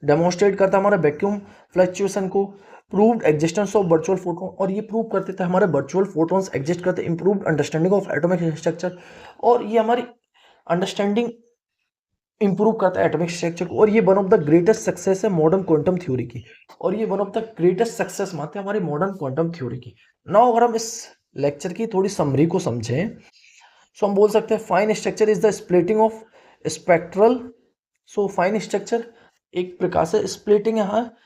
डेमोन्स्ट्रेट करता है हमारा वैक्यूम फ्लक्चुएशन को, proved existence of virtual photon, और ये प्रूव करते थे हमारे वर्चुअल फोटॉन्स एग्जिस्ट करते, improved understanding of atomic structure, और ये हमारी अंडरस्टैंडिंग इंप्रूव करता है एटॉमिक स्ट्रक्चर को। और ये one of the greatest success है मॉडर्न क्वांटम थ्योरी की, और ये one of the greatest success मानते हैं हमारी मॉडर्न क्वांटम थ्योरी की। नाउ अगर हम इस लेक्चर की थोड़ी समरी को समझें, सो हम बोल सकते हैं fine structure is the splitting of spectral. So fine structure एक प्रकार से स्प्लिटिंग है, हाँ,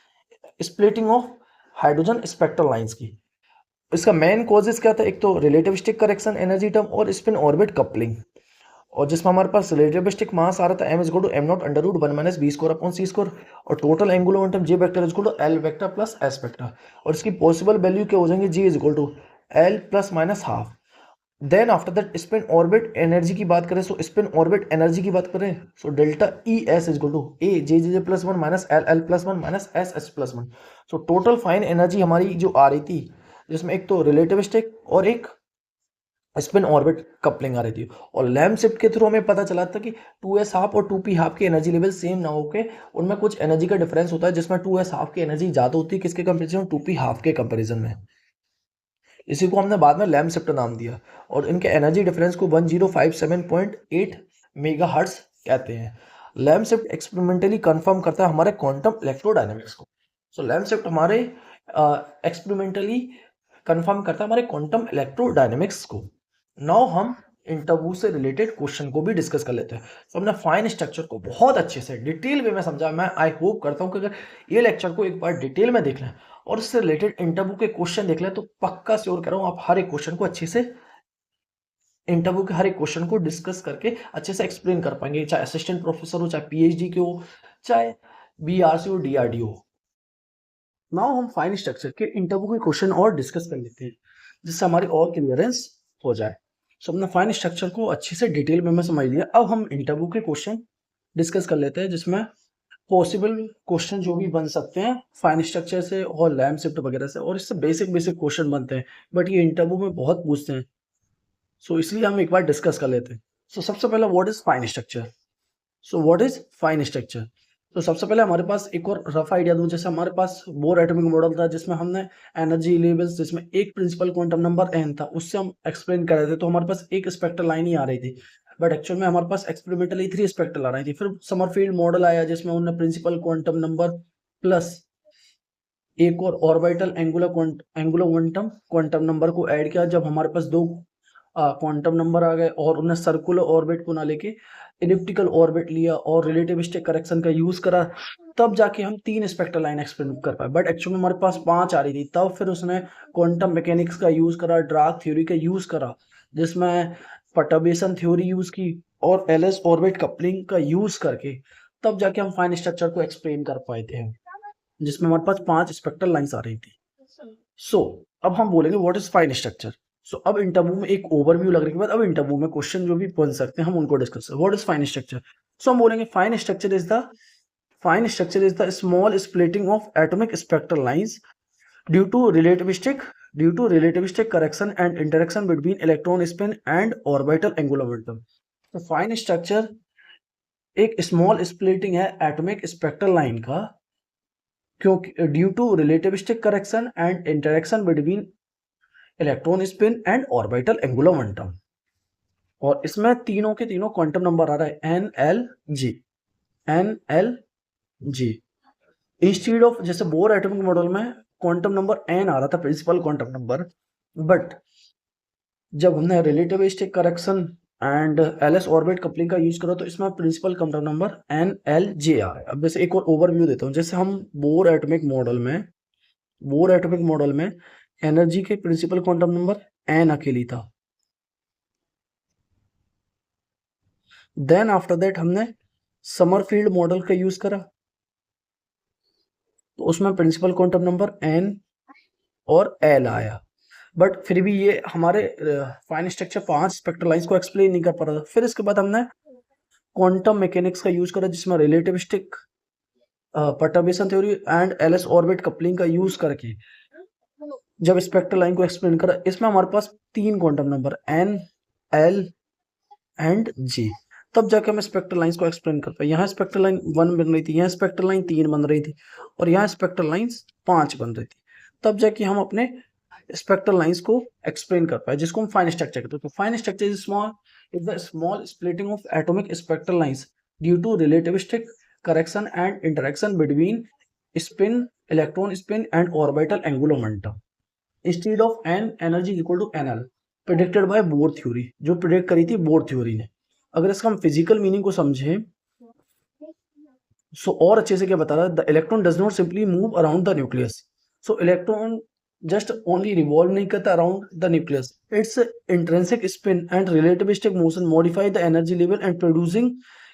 splitting of hydrogen spectral lines की। इसका मेन कॉजेज क्या था, एक तो रिलेटिविस्टिक करेक्शन एनर्जी टर्म और स्पिन ऑर्बिट कपलिंग, और जिसमें हमारे पास रिलेटिविस्टिक मास आ रहा था m is equal to m not under root 1 minus B square upon C square, और total angular momentum j vector is equal to l vector plus s vector, और इसकी possible value क्या हो जाएंगे, g is equal to l plus minus half. Then after that spin orbit energy की बात करें, so spin orbit energy की बात करें, so delta E S is equal to A J J plus 1 minus L L plus 1 minus S S plus 1। So total fine energy हमारी जो आ रही थी, जिसमें एक तो रिलेटिविस्टिक और एक स्पिन ऑर्बिट कपलिंग आ रही थी, और लैम्प शिफ्ट के थ्रू हमें पता चला था कि 2s हाफ और 2p हाफ की एनर्जी लेवल सेम ना होके उनमें कुछ एनर्जी का डिफरेंस होता है, जिसमें 2s हाफ की एनर्जी ज़्यादा होती है किसके कंपेरिजन में, 2p हाफ के कंपेरिजन में। इसी को हमने बाद में लैम्प शिफ्ट नाम दिया, और इनके एनर्जी डिफरेंस को 1057.8 मेगा हर्ट्ज कहते हैं। लैम्प शिफ्ट एक्सपेरिमेंटली कंफर्म करता है हमारे क्वांटम इलेक्ट्रोडायनेमिक्स को। सो लैम्प शिफ्ट हमारे एक्सपेरिमेंटली कंफर्म करता है हमारे क्वांटम इलेक्ट्रोडायनेमिक्स को। नाउ हम इंटरव्यू से रिलेटेड क्वेश्चन को भी डिस्कस कर लेते हैं। तो हमने फाइन स्ट्रक्चर को बहुत अच्छे से डिटेल वे में समझा। मैं आई होप करता हूँ कि अगर ये लेक्चर को एक बार डिटेल में देख लें और इससे रिलेटेड इंटरव्यू के क्वेश्चन देख लें तो पक्का श्योर कर रहा हूँ आप हर एक क्वेश्चन को अच्छे से इंटरव्यू के हर एक क्वेश्चन को डिस्कस करके अच्छे से एक्सप्लेन कर पाएंगे, चाहे असिस्टेंट प्रोफेसर हो, चाहे पीएचडी के हो, चाहे बीआरसी हो, डीआरडी हो। नाउ हम फाइन स्ट्रक्चर के इंटरव्यू के क्वेश्चन और डिस्कस कर लेते हैं जिससे हमारी और क्लियरेंस हो जाए। सो हमने फाइन स्ट्रक्चर को अच्छे से डिटेल में समझ लिया। अब हम इंटरव्यू के क्वेश्चन डिस्कस कर लेते हैं जिसमें पॉसिबल क्वेश्चन जो भी बन सकते हैं फाइन स्ट्रक्चर से और लैम्प शिफ्ट वगैरह से, और इससे बेसिक बेसिक क्वेश्चन बनते हैं बट ये इंटरव्यू में बहुत पूछते हैं। सो इसलिए हम एक बार डिस्कस कर लेते हैं। सो सबसे पहले what is fine structure. So what is fine structure. तो सबसे पहले हमारे पास एक और रफ आइडिया दूं, जैसे हमारे पास बोर एटॉमिक मॉडल था जिसमें हमने एनर्जी लेवल्स जिसमें एक प्रिंसिपल क्वांटम नंबर n था उससे हम एक्सप्लेन कर रहे थे, तो हमारे पास एक स्पेक्ट्रल लाइन ही आ रही थी बट एक्चुअल में हमारे पास एक्सपेरिमेंटली 3 स्पेक्ट्रल आ रही थी। फिर समरफील्ड मॉडल आया जिसमें उन्होंने प्रिंसिपल क्वांटम नंबर प्लस एक और orbital angular quantum quantum number को ऐड किया। जब हमारे पास दो क्वांटम नंबर आ गए और उन्हें सर्कुलर ऑर्बिट को ना लेके इलिप्टिकल ऑर्बिट लिया और रिलेटिविस्टिक करेक्शन का यूज करा, तब जाके हम 3 स्पेक्ट्रल लाइन एक्सपेरिमेंट कर पाए। बट एक्चुअली हमारे पास 5 आ रही थी, तब फिर उसने क्वांटम मैकेनिक्स का यूज करा, डार्क थ्योरी का यूज करा जिसमें परटर्बेशन थ्योरी यूज की और एलएस ऑर्बिट कपलिंग का यूज करके तब जाके हम फाइन स्ट्रक्चर को एक्सप्लेन कर पाए थे जिसमें हमारे पास 5 स्पेक्ट्रल लाइंस आ रही थी। सो अब हम बोलेंगे व्हाट इज फाइन स्ट्रक्चर। सो अब इंटरव्यू में एक ओवरव्यू लगने के बाद अब इंटरव्यू में क्वेश्चन जो भी बन सकते हैं हम उनको डिस्कस करें। What is fine structure. So हम बोलेंगे fine structure is the small splitting of atomic spectral lines due to relativistic correction and interaction between electron spin and orbital angular momentum. तो फाइन स्ट्रक्चर एक small splitting है atomic spectral line का क्योंकि due to relativistic correction and interaction between electron spin and orbital angular momentum. और इसमें तीनों के तीनों क्वांटम नंबर आ रहा है N L J instead of, जैसे बोर एटॉमिक मॉडल में क्वांटम नंबर एन आ रहा था प्रिंसिपल क्वांटम नंबर, बट जब हमने relativistic correction and LS orbit coupling का यूज करा तो इसमें प्रिंसिपल क्वांटम नंबर NLJ आ रहा है। अब जैसे एक और ओवरव्यू देता हूँ, जैसे हम बोर एटॉमिक मॉडल में एनर्जी के प्रिंसिपल क्वांटम नंबर n अकेली था। देन आफ्टर दैट हमने समरफील्ड मॉडल का यूज करा तो उसमें प्रिंसिपल क्वांटम नंबर n और l आया, बट फिर भी ये हमारे फाइन स्ट्रक्चर 5 स्पेक्ट्रल लाइंस को एक्सप्लेन नहीं कर पा रहा था। फिर इसके बाद हमने क्वांटम मैकेनिक्स का यूज करा जिसमें relativistic perturbation theory and LS orbit coupling का यूज करके जब स्पेक्ट्रल लाइन को एक्सप्लेन करा, इसमें हमारे पास 3 quantum number n l and g, तब जाके हम स्पेक्ट्रल लाइंस को एक्सप्लेन कर पाए। यहाँ स्पेक्ट्रल लाइन 1 बन रही थी, यहाँ स्पेक्ट्रल लाइन 3 बन रही थी और यहाँ स्पेक्ट्रल लाइंस 5 बन रही थी, तब जाके हम अपने स्पेक्ट्रल लाइंस को एक्सप्लेन कर पाए जिसको हम फाइन स्ट्रक्चर कहते हैं। तो fine structure is the small splitting of atomic spectral lines due to relativistic correction and interaction between spin electron spin and orbital angular momentum instead of n energy equal to NL predicted by Bohr theory, जो predict करी थी bore theory ने। अगर इसका हम physical meaning को समझें सो और अच्छे से क्या बता रहा है, the electron does not simply move around the nucleus. So electron just only revolve नहीं करता around the nucleus, its intrinsic spin and relativistic motion modify the energy level and producing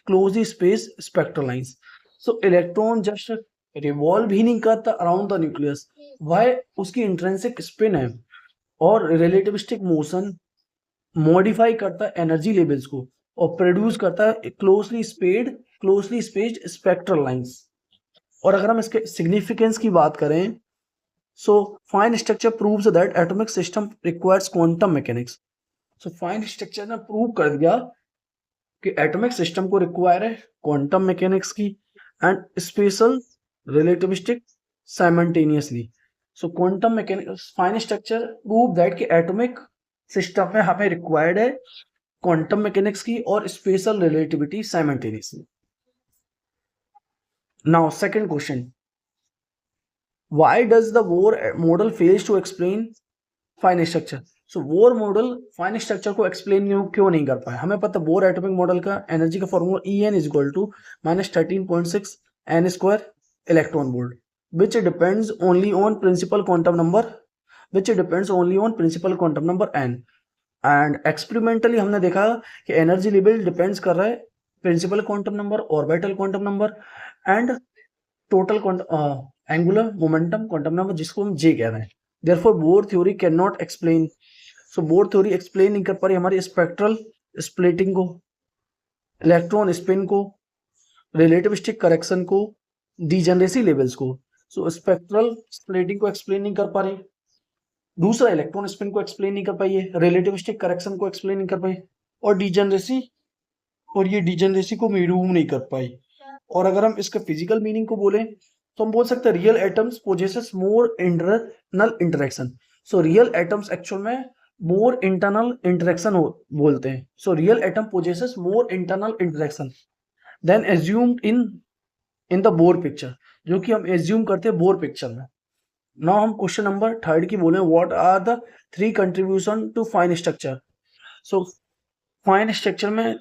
closely space spectral lines. So electron just revolve ही नहीं करता around the nucleus, वह उसकी intrinsic spin है और relativistic motion modify करता है energy levels को और प्रोड्यूस करता है क्लोजली स्पेस्ड स्पेक्ट्रल लाइंस। और अगर हम इसके सिग्निफिकेंस की बात करें सो fine structure proves that atomic system requires quantum mechanics. So fine structure ने प्रूव कर दिया कि एटॉमिक सिस्टम को रिक्वायर है क्वांटम मैकेनिक्स की and special relativistic simultaneously. So quantum mechanics fine structure prove that कि एटॉमिक सिस्टम में हमें रिक्वायर्ड है क्वांटम मैकेनिक्स की और special relativity simultaneously. Now, second question. Why does the Bohr model fails to explain fine structure? So Bohr model fine structure को explain क्यों नहीं कर पाए? हमें पता बोर एटॉमिक मॉडल का एनर्जी का formula En is equal to -13.6 n square electron volt which depends only on principal quantum number n। And experimentally हमने देखा कि एनर्जी लेवल डिपेंड्स कर रहा है principal quantum number, orbital quantum number and total angular momentum quantum number, जिसको हम J कह रहे हैं। Therefore, Bohr theory cannot explain. So Bohr theory explain नहीं कर पा रही हमारी स्पेक्ट्रल स्प्लिटिंग को, इलेक्ट्रॉन स्पिन को, रिलेटिविस्टिक करेक्शन को, डीजेनरेसी लेवल्स को। सो स्पेक्ट्रल स्प्लिटिंग को एक्सप्लेन नहीं कर पा रही, दूसरा इलेक्ट्रॉन स्पिन को एक्सप्लेन नहीं कर पाई है, रिलेटिविस्टिक करेक्शन को एक्सप्लेन नहीं कर पाई, और डीजेनरेसी को मीरूव नहीं कर पाई। और अगर हम इसका फिजिकल मीनिंग को बोलें तो हम बोल सकते हैं real atoms possesses more internal interaction. So real atoms actual में मोर इंटरनल इंटरेक्शन बोलते हैं। So real atom possesses more internal interaction than assumed in the Bohr picture, जो कि हम एज्यूम करते हैं बोर पिक्चर में। नाउ हम क्वेश्चन नंबर 3 की बोले, what are the 3 contribution to fine structure? So fine structure में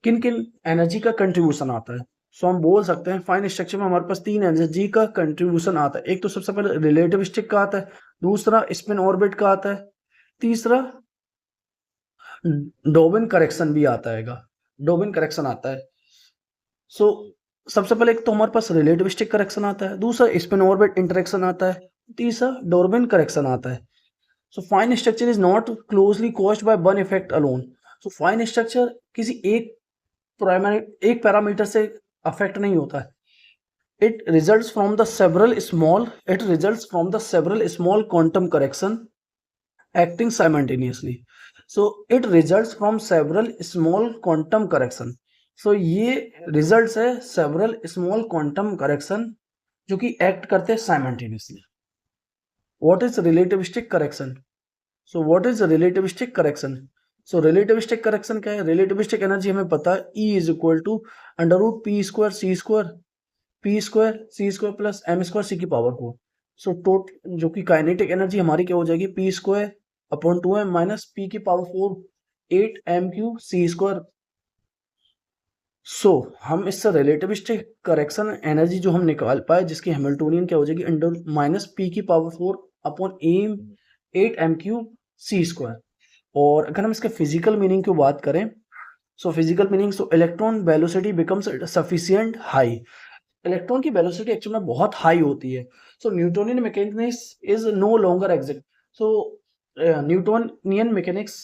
किन किन एनर्जी का कंट्रीब्यूशन आता है? सो हम बोल सकते हैं फाइन स्ट्रक्चर में हमारे पास 3 एनर्जी का कंट्रीब्यूशन आता है। एक तो सबसे पहले रिलेटिविस्टिक का आता है, दूसरा स्पिन ऑर्बिट का आता है, तीसरा डोबिन करेक्शन भी आता है। डोबिन करेक्शन आता है। सो सबसे पहले एक तो हमारे पास रिलेटिविस्टिक करेक्शन आता है, दूसरा स्पिन ऑर्बिट इंटरेक्शन आता है, तीसरा डोबिन करेक्शन आता है। सो fine structure is not closely caused by one effect alone. So fine structure किसी एक पैरामीटर से अफेक्ट नहीं होता है। it results from the several small quantum correction acting simultaneously. So it results from several small quantum correction. So ये results है several small quantum correction जो कि act करते हैं simultaneously. What is relativistic correction? So what is relativistic correction? So relativistic correction क्या है? relativistic energy हमें पता है E is equal to √ p square c square plus m square c की पावर 4। सो टोटल जो कि काइनेटिक एनर्जी हमारी क्या हो जाएगी, p square upon 2m minus p की power 4 8m³ c square. So हम इससे रिलेटिविस्टिक करेक्शन एनर्जी जो हम निकाल पाए, जिसकी हैमिल्टोनियन क्या हो जाएगी, अंडर माइनस p की power 4 upon 8m³ c square. और अगर हम इसके फिजिकल मीनिंग की बात करें, so physical meaning, so electron velocity becomes sufficient high. इलेक्ट्रॉन की वेलोसिटी एक्चुअल में बहुत हाई होती है। So Newtonian mechanics is no longer exist. So Newtonian mechanics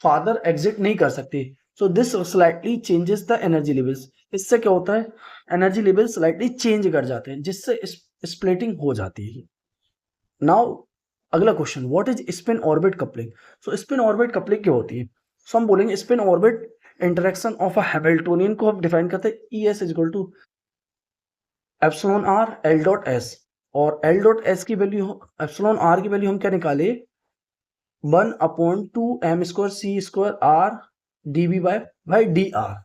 further exist नहीं कर सकती। So this slightly changes the energy levels. इससे क्या होता है, एनर्जी लेवल स्लाइटली चेंज कर जाते हैं, जिससे स्प्लिटिंग हो जाती है। नाउ अगला question, what is spin orbit coupling? So spin orbit coupling क्या होती है? सो हम बोलेंगे spin orbit interaction of a Hamiltonian को हम डिफाइन करते हैं ES is equal to epsilon R L dot S. और एल डॉट एस की वैल्यू, एप्सिलॉन आर की वैल्यू हम क्या निकाले, 1/2m square c square r dv by D R.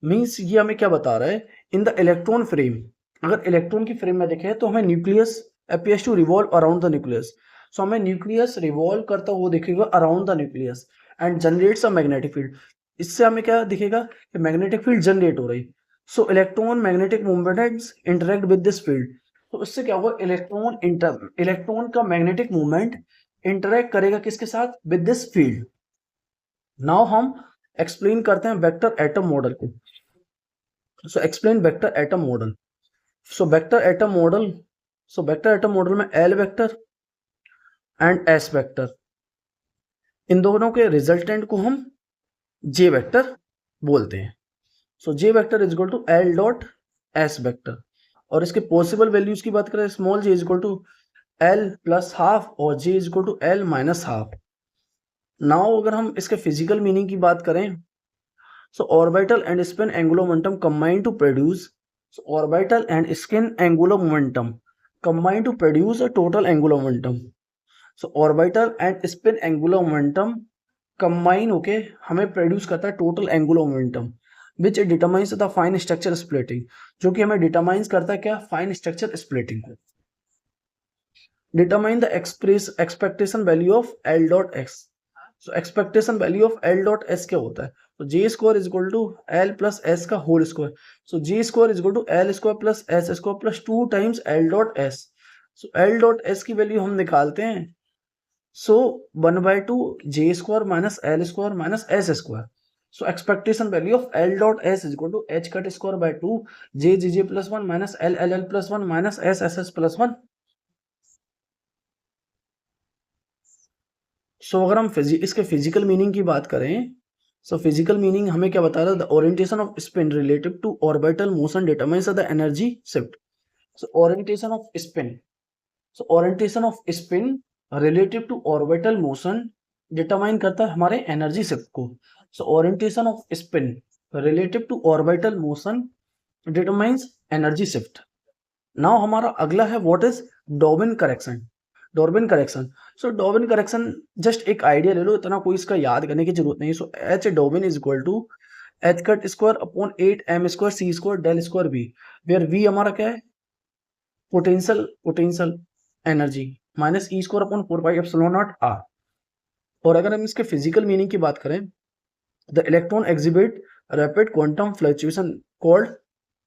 Means ये हमें क्या बता रहा है, इन द इलेक्ट्रॉन फ्रेम, अगर इलेक्ट्रॉन की फ्रेम में देखें तो हमें nucleus appears to revolve around the nucleus. So हमें न्यूक्लियस रिवॉल्व करता हुआ दिखेगा around the nucleus and generates a magnetic field. इससे हमें क्या दिखेगा कि मैग्नेटिक फील्ड जनरेट हो रही। सो electron magnetic movements interact with this field. तो इससे क्या होगा, इलेक्ट्रॉन का मैग्नेटिक मूवमेंट इंटरेक्ट करेगा किसके साथ, विद दिस फील्ड। नाउ हम एक्सप्लेन करते हैं वेक्टर एटम मॉडल को। So explain vector atom model. So vector atom model में L vector and S vector, इन दोनों के रिजल्टेंट को हम जे वेक्टर बोलते हैं। So J vector is equal to L dot S vector. और इसके पॉसिबल वैल्यूज की बात करें, small J is equal to L plus half और J is equal to L minus half. Now अगर हम इसके फिजिकल मीनिंग की बात करें, so orbital and spin angular momentum combine to produce, orbital and spin angular momentum combine to produce a total angular momentum. So orbital and spin angular momentum combine होके हमें produce करता है total angular momentum which determines the fine structure splitting. जो कि हमें determines करता है क्या, फाइन स्ट्रक्चर स्प्लिटिंग को। Determine the expectation value of L dot X. So expectation value of L dot S क्या होता है, तो J square is equal to L plus S का whole square. So J square is equal to L square plus S square plus 2 times L dot S. So L dot S की value हम निकालते हैं, so 1/2 J square minus L square minus S square. So expectation value of L dot S is equal to H cut square by 2 J G J plus 1 minus L L L plus 1 minus S S S plus 1। So अगर हम इसके physical meaning की बात करें, so physical meaning हमें क्या बता रहा है, the orientation of spin relative to orbital motion determines the energy shift. So orientation of spin, so orientation of spin relative to orbital motion determine करता है हमारे एनर्जी शिफ्ट को। So orientation of spin relative to orbital motion determines energy shift. Now हमारा अगला है what is Darwin correction. Darwin correction, so Darwin correction just एक idea ले लो, इतना कोई इसका याद करने की जरूरत नहीं। So H Darwin is equal to H cut square upon 8 M square C square del square B, where V हमारा क्या है, potential energy minus E square upon 4 pi epsilon not R. और अगर हम इसके फिजिकल मीनिंग की बात करें, the electron exhibit rapid quantum fluctuation called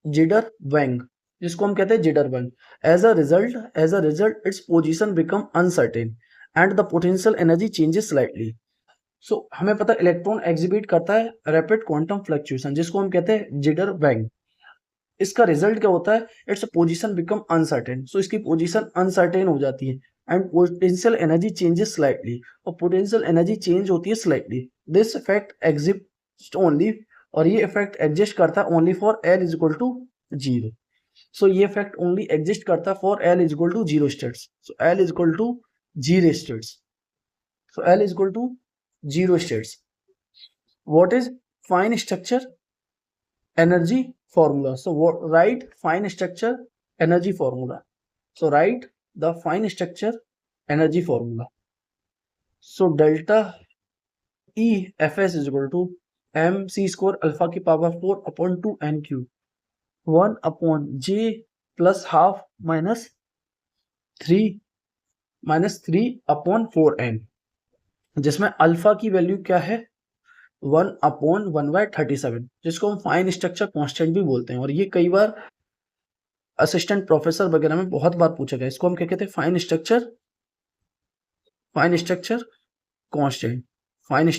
jitter bang, जिसको हम कहते हैं jitter bang. As a result its position become uncertain and the potential energy changes slightly. So हमें पता है इलेक्ट्रॉन एग्जिबिट करता है रैपिड क्वांटम फ्लक्चुएशन, जिसको हम कहते हैं जिटर बैंग। इसका रिजल्ट क्या होता है, it's position become uncertain. So इसकी पोजीशन अनसर्टेन हो जाती है and potential energy changes slightly, और पोटेंशियल एनर्जी चेंज होती है slightly. This effect exist only, और ये इफेक्ट एग्जिस्ट करता है only for L is equal to 0। So ये इफेक्ट ओनली एग्जिस्ट करता है for L is equal to 0 states. So L is equal to 0 states. So L is equal to 0 states. What is fine structure energy formula? So write fine structure energy formula. So write the fine structure energy formula. So delta E Fs is equal to m c square alpha की power 4 upon 2 n cube 1 upon j plus half minus 3 upon 4n, जिसमें alpha की value क्या है 1/1/37, जिसको हम fine structure constant भी बोलते हैं। और ये कई बार असिस्टेंट प्रोफेसर वगैरह में बहुत बार पूछा गया। इसको हम क्या कहते हैं, fine structure constant, fine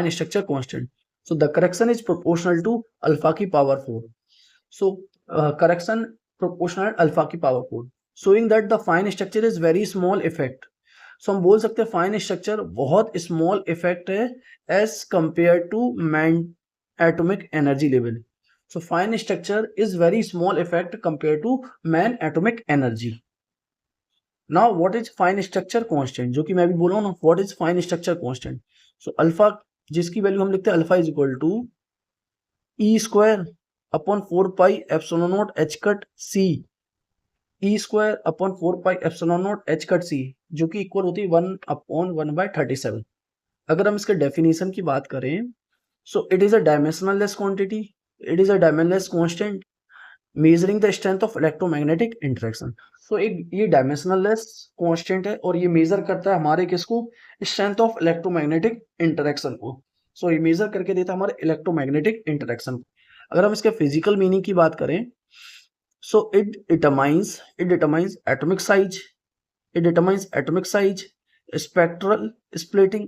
structure constant. So the correction is proportional to alpha की power 4। So correction proportional alpha की power 4, showing that the fine structure is very small effect. So हम बोल सकते हैं फाइन स्ट्रक्चर बहुत small effect है as compare to main atomic energy level. So fine structure is very small effect compare to main atomic energy. Now what is fine structure constant, जो कि मैं भी बोल रहा हूँ ना, what is fine structure constant. So alpha, जिसकी वैल्यू हम लिखते हैं alpha is equal to E square upon 4 pi epsilon not H cut C, E square upon 4 pi epsilon not H cut C, जो कि इक्वल होती है 1/1/37। अगर हम इसके डेफिनेशन की बात करें, so it is a dimensionless quantity, it is a dimensionless constant measuring the strength of electromagnetic interaction. So एक ये डायमेंशनलेस कांस्टेंट है और ये मेजर करता है हमारे किसको, स्ट्रेंथ ऑफ इलेक्ट्रोमैग्नेटिक इंटरेक्शन को। सो ये मेजर करके देता है हमारे इलेक्ट्रोमैग्नेटिक इंटरेक्शन। अगर हम इसके फिजिकल मीनिंग की बात करें, so it determines atomic size, spectral splitting,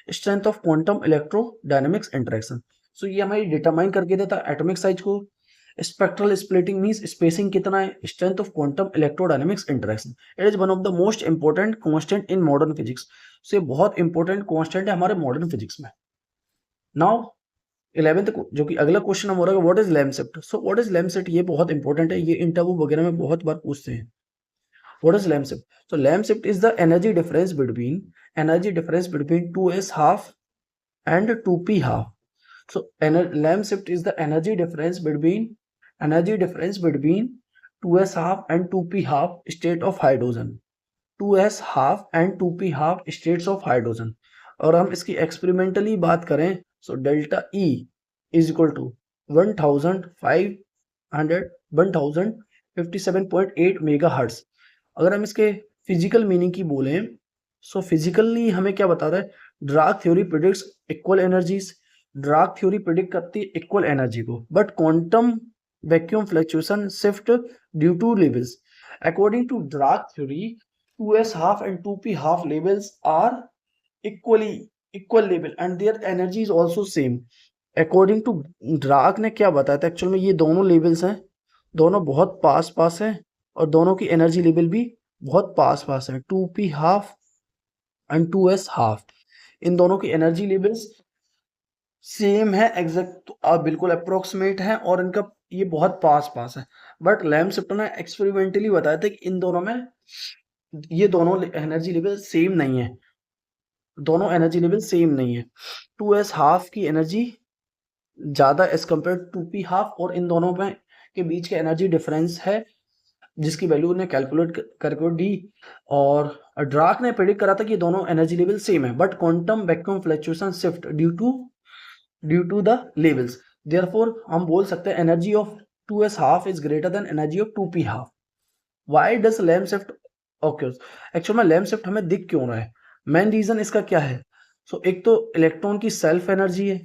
strength of quantum electrodynamics interaction। so ये हमारी डिटरमाइन करके देता है एटॉमिक साइज को, स्पेक्ट्रल स्प्लिटिंग मींस स्पेसिंग कितना है, strength of quantum electrodynamics interaction. It is one of the most important constant in modern physics. So ये बहुत इंपॉर्टेंट कांस्टेंट है हमारे मॉडर्न फिजिक्स में। नाउ 11th जो कि अगला क्वेश्चन हम हो रहा है, what is Lamb shift. So what is Lamb shift, ये बहुत इंपॉर्टेंट है, ये इंटरव्यू वगैरह में बहुत बार पूछते हैं। What is Lamb shift, so Lamb shift is the energy difference between 2s half and 2p half. So Lamb shift is the energy difference between 2s half and 2p half state of hydrogen, 2s half and 2p half states of hydrogen. और हम इसकी experimentally बात करें so delta E is equal to 1057.8 mega hertz. अगर हम इसके physical meaning की बोलें, सो फिजिकली हमें क्या बता रहा है, Dirac theory predicts equal energies. Dirac theory predict करती है इक्वल एनर्जी को, but quantum vacuum fluctuation shift due to levels. According to Dirac theory 2s half and 2p half labels are equal level and their energy is also same. According to Dirac ने क्या बताया था, actual में ये दोनों levels हैं, दोनों बहुत पास पास हैं और दोनों की एनर्जी लेवल भी बहुत पास पास है, 2p half and 2s half. इन दोनों की एनर्जी लेवल्स सेम है, एग्जैक्ट बिल्कुल अप्रोक्सीमेट है और इनका ये बहुत पास पास है। बट लैम्पशिफ्टर ने एक्सपेरिमेंटली बताया था कि इन दोनों में ये दोनों एनर्जी लेवल सेम नहीं है, दोनों एनर्जी लेवल सेम नहीं है। 2s हाफ की एनर्जी ज़्यादा as compare to P half, और इन दोनों में के बीच का एनर्जी डिफरेंस है जिसकी वैल्यू ने कैलकुलेट करके दी। और ड्राक ने प्रेडिक्ट करा था कि दोनों एनर्जी लेवल सेम है, but quantum vacuum fluctuation shift due to the levels. Therefore हम बोल सकते हैं energy of 2s half is greater than energy of 2p half. Why does Lamb shift occurs? Actual में लैम्प शिफ्ट हमें दिख क्यों रहा है, मेन रीजन इसका क्या है? सो एक तो इलेक्ट्रॉन की सेल्फ एनर्जी है,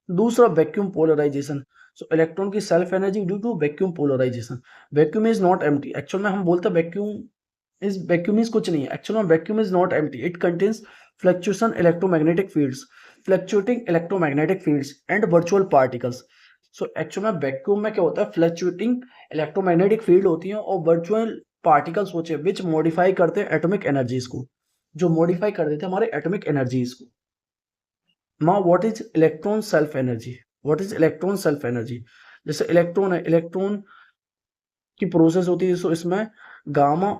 दूसरा वैक्यूम पोलराइजेशन। सो इलेक्ट्रॉन की self energy due to vacuum polarization. Vacuum is not empty. Actual में हम बोलते हैं वैक्यूम इज कुछ नहीं है, एक्चुअल में vacuum is not empty, it contains fluctuation electromagnetic fields, fluctuating electromagnetic fields and virtual particles. So actual में vacuum में क्या होता है, फ्लक्चुएटिंग इलेक्ट्रोमैग्नेटिक फील्ड होती है और वर्चुअल पार्टिकल्स होते हैं विच मॉडिफाई करते हैं एटॉमिक एनर्जीज को, जो मॉडिफाई कर देते हैं हमारे एटॉमिक एनर्जीज को। Now what is electron self energy? What is electron self energy? जैसे इलेक्ट्रॉन है, इलेक्ट्रॉन की प्रोसेस होती है, सो इसमें गामा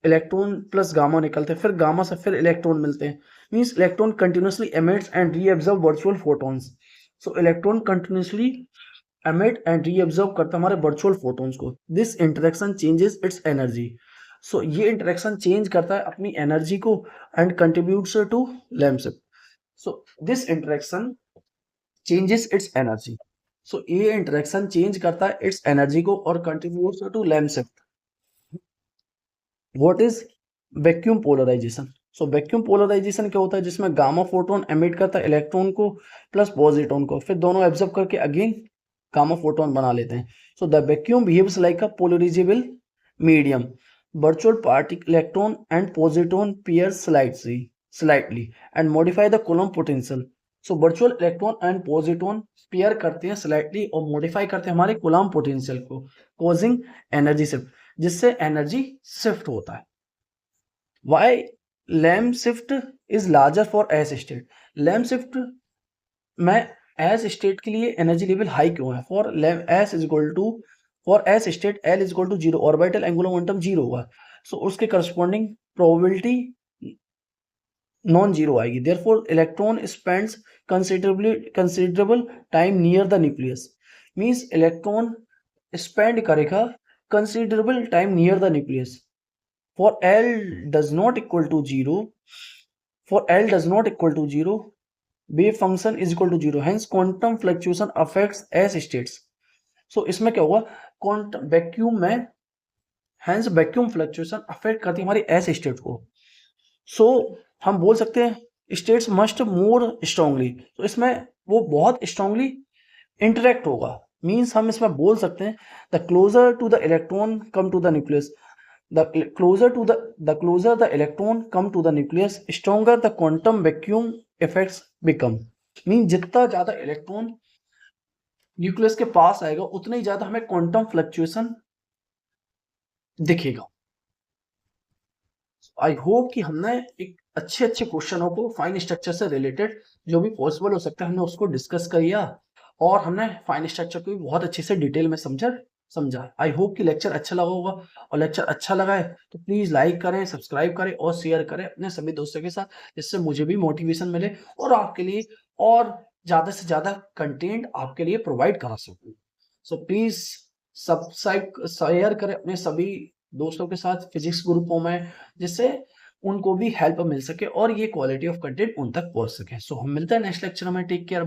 इलेक्ट्रॉन प्लस गामा निकलते हैं, फिर गामा से फिर इलेक्ट्रॉन मिलते हैं, means electron continuously emits and reabsorb virtual photons. So electron continuously emit and reabsorb करता है हमारे वर्चुअल फोटॉन्स को। This interaction changes its energy. So ये इंटरेक्शन चेंज करता है अपनी एनर्जी को and contributes to lamb shift. So this interaction changes its energy. So ये interaction change करता है its energy को और contributes to length shift. What is vacuum polarization? So vacuum polarization क्या होता है, जिसमें गामा फोटोन एमिट करता है इलेक्ट्रॉन को प्लस पॉजिट्रॉन को, फिर दोनों एब्जॉर्ब करके अगेन गामा फोटोन बना लेते हैं। So the vacuum behaves like a polarizable medium. Virtual particle electron and positron pair slightly and modify the Coulomb potential. So virtual electron and positron pair करते हैं slightly और modify करते हैं हमारे Coulomb potential को, causing energy shift, जिससे energy shift होता है। Why lamp shift is larger for S state? lamp shift में S state के लिए energy level high क्यों है? For S state L is equal to 0, orbital angular momentum 0 होगा, so उसके corresponding probability नॉन जीरो आएगी। Therefore electron spends considerable time near the nucleus, means electron spend करेगा considerable time near the nucleus. For L does not equal to zero wave function is equal to zero, hence quantum fluctuation affects s states. So इसमें क्या हुआ, quantum vacuum में hence vacuum fluctuation affect करती है हमारी S state को। सो हम बोल सकते हैं स्टेट्स मस्ट मोर स्ट्रांगली, तो इसमें वो बहुत स्ट्रांगली इंटरेक्ट होगा, मींस हम इसमें बोल सकते हैं the closer to the electron come to the nucleus, the closer the electron come to the nucleus stronger the quantum vacuum effects become. Mean जितना ज्यादा इलेक्ट्रॉन न्यूक्लियस के पास आएगा उतना ही ज्यादा हमें क्वांटम फ्लक्चुएशन दिखेगा। आई होप कि हमने एक अच्छे क्वेश्चनों को फाइन स्ट्रक्चर से रिलेटेड जो भी पॉसिबल हो सकता है हमने उसको डिस्कस किया और हमने फाइन स्ट्रक्चर को भी बहुत अच्छे से डिटेल में समझा। आई होप कि लेक्चर अच्छा लगा होगा, और लेक्चर अच्छा लगा है तो प्लीज लाइक करें, सब्सक्राइब करें और शेयर करें अपने सभी दोस्तों के साथ, जिससे मुझे भी मोटिवेशन मिले और आपके लिए और ज्यादा से ज्यादा कंटेंट आपके लिए प्रोवाइड करा सकूं। सो प्लीज सब्सक्राइब शेयर करें अपने सभी दोस्तों के साथ फिजिक्स ग्रुपों में, जिससे उनको भी हेल्प मिल सके और ये क्वालिटी ऑफ कंटेंट उन तक पहुंच सके। सो हम मिलते हैं नेक्स्ट लेक्चर में। Take care.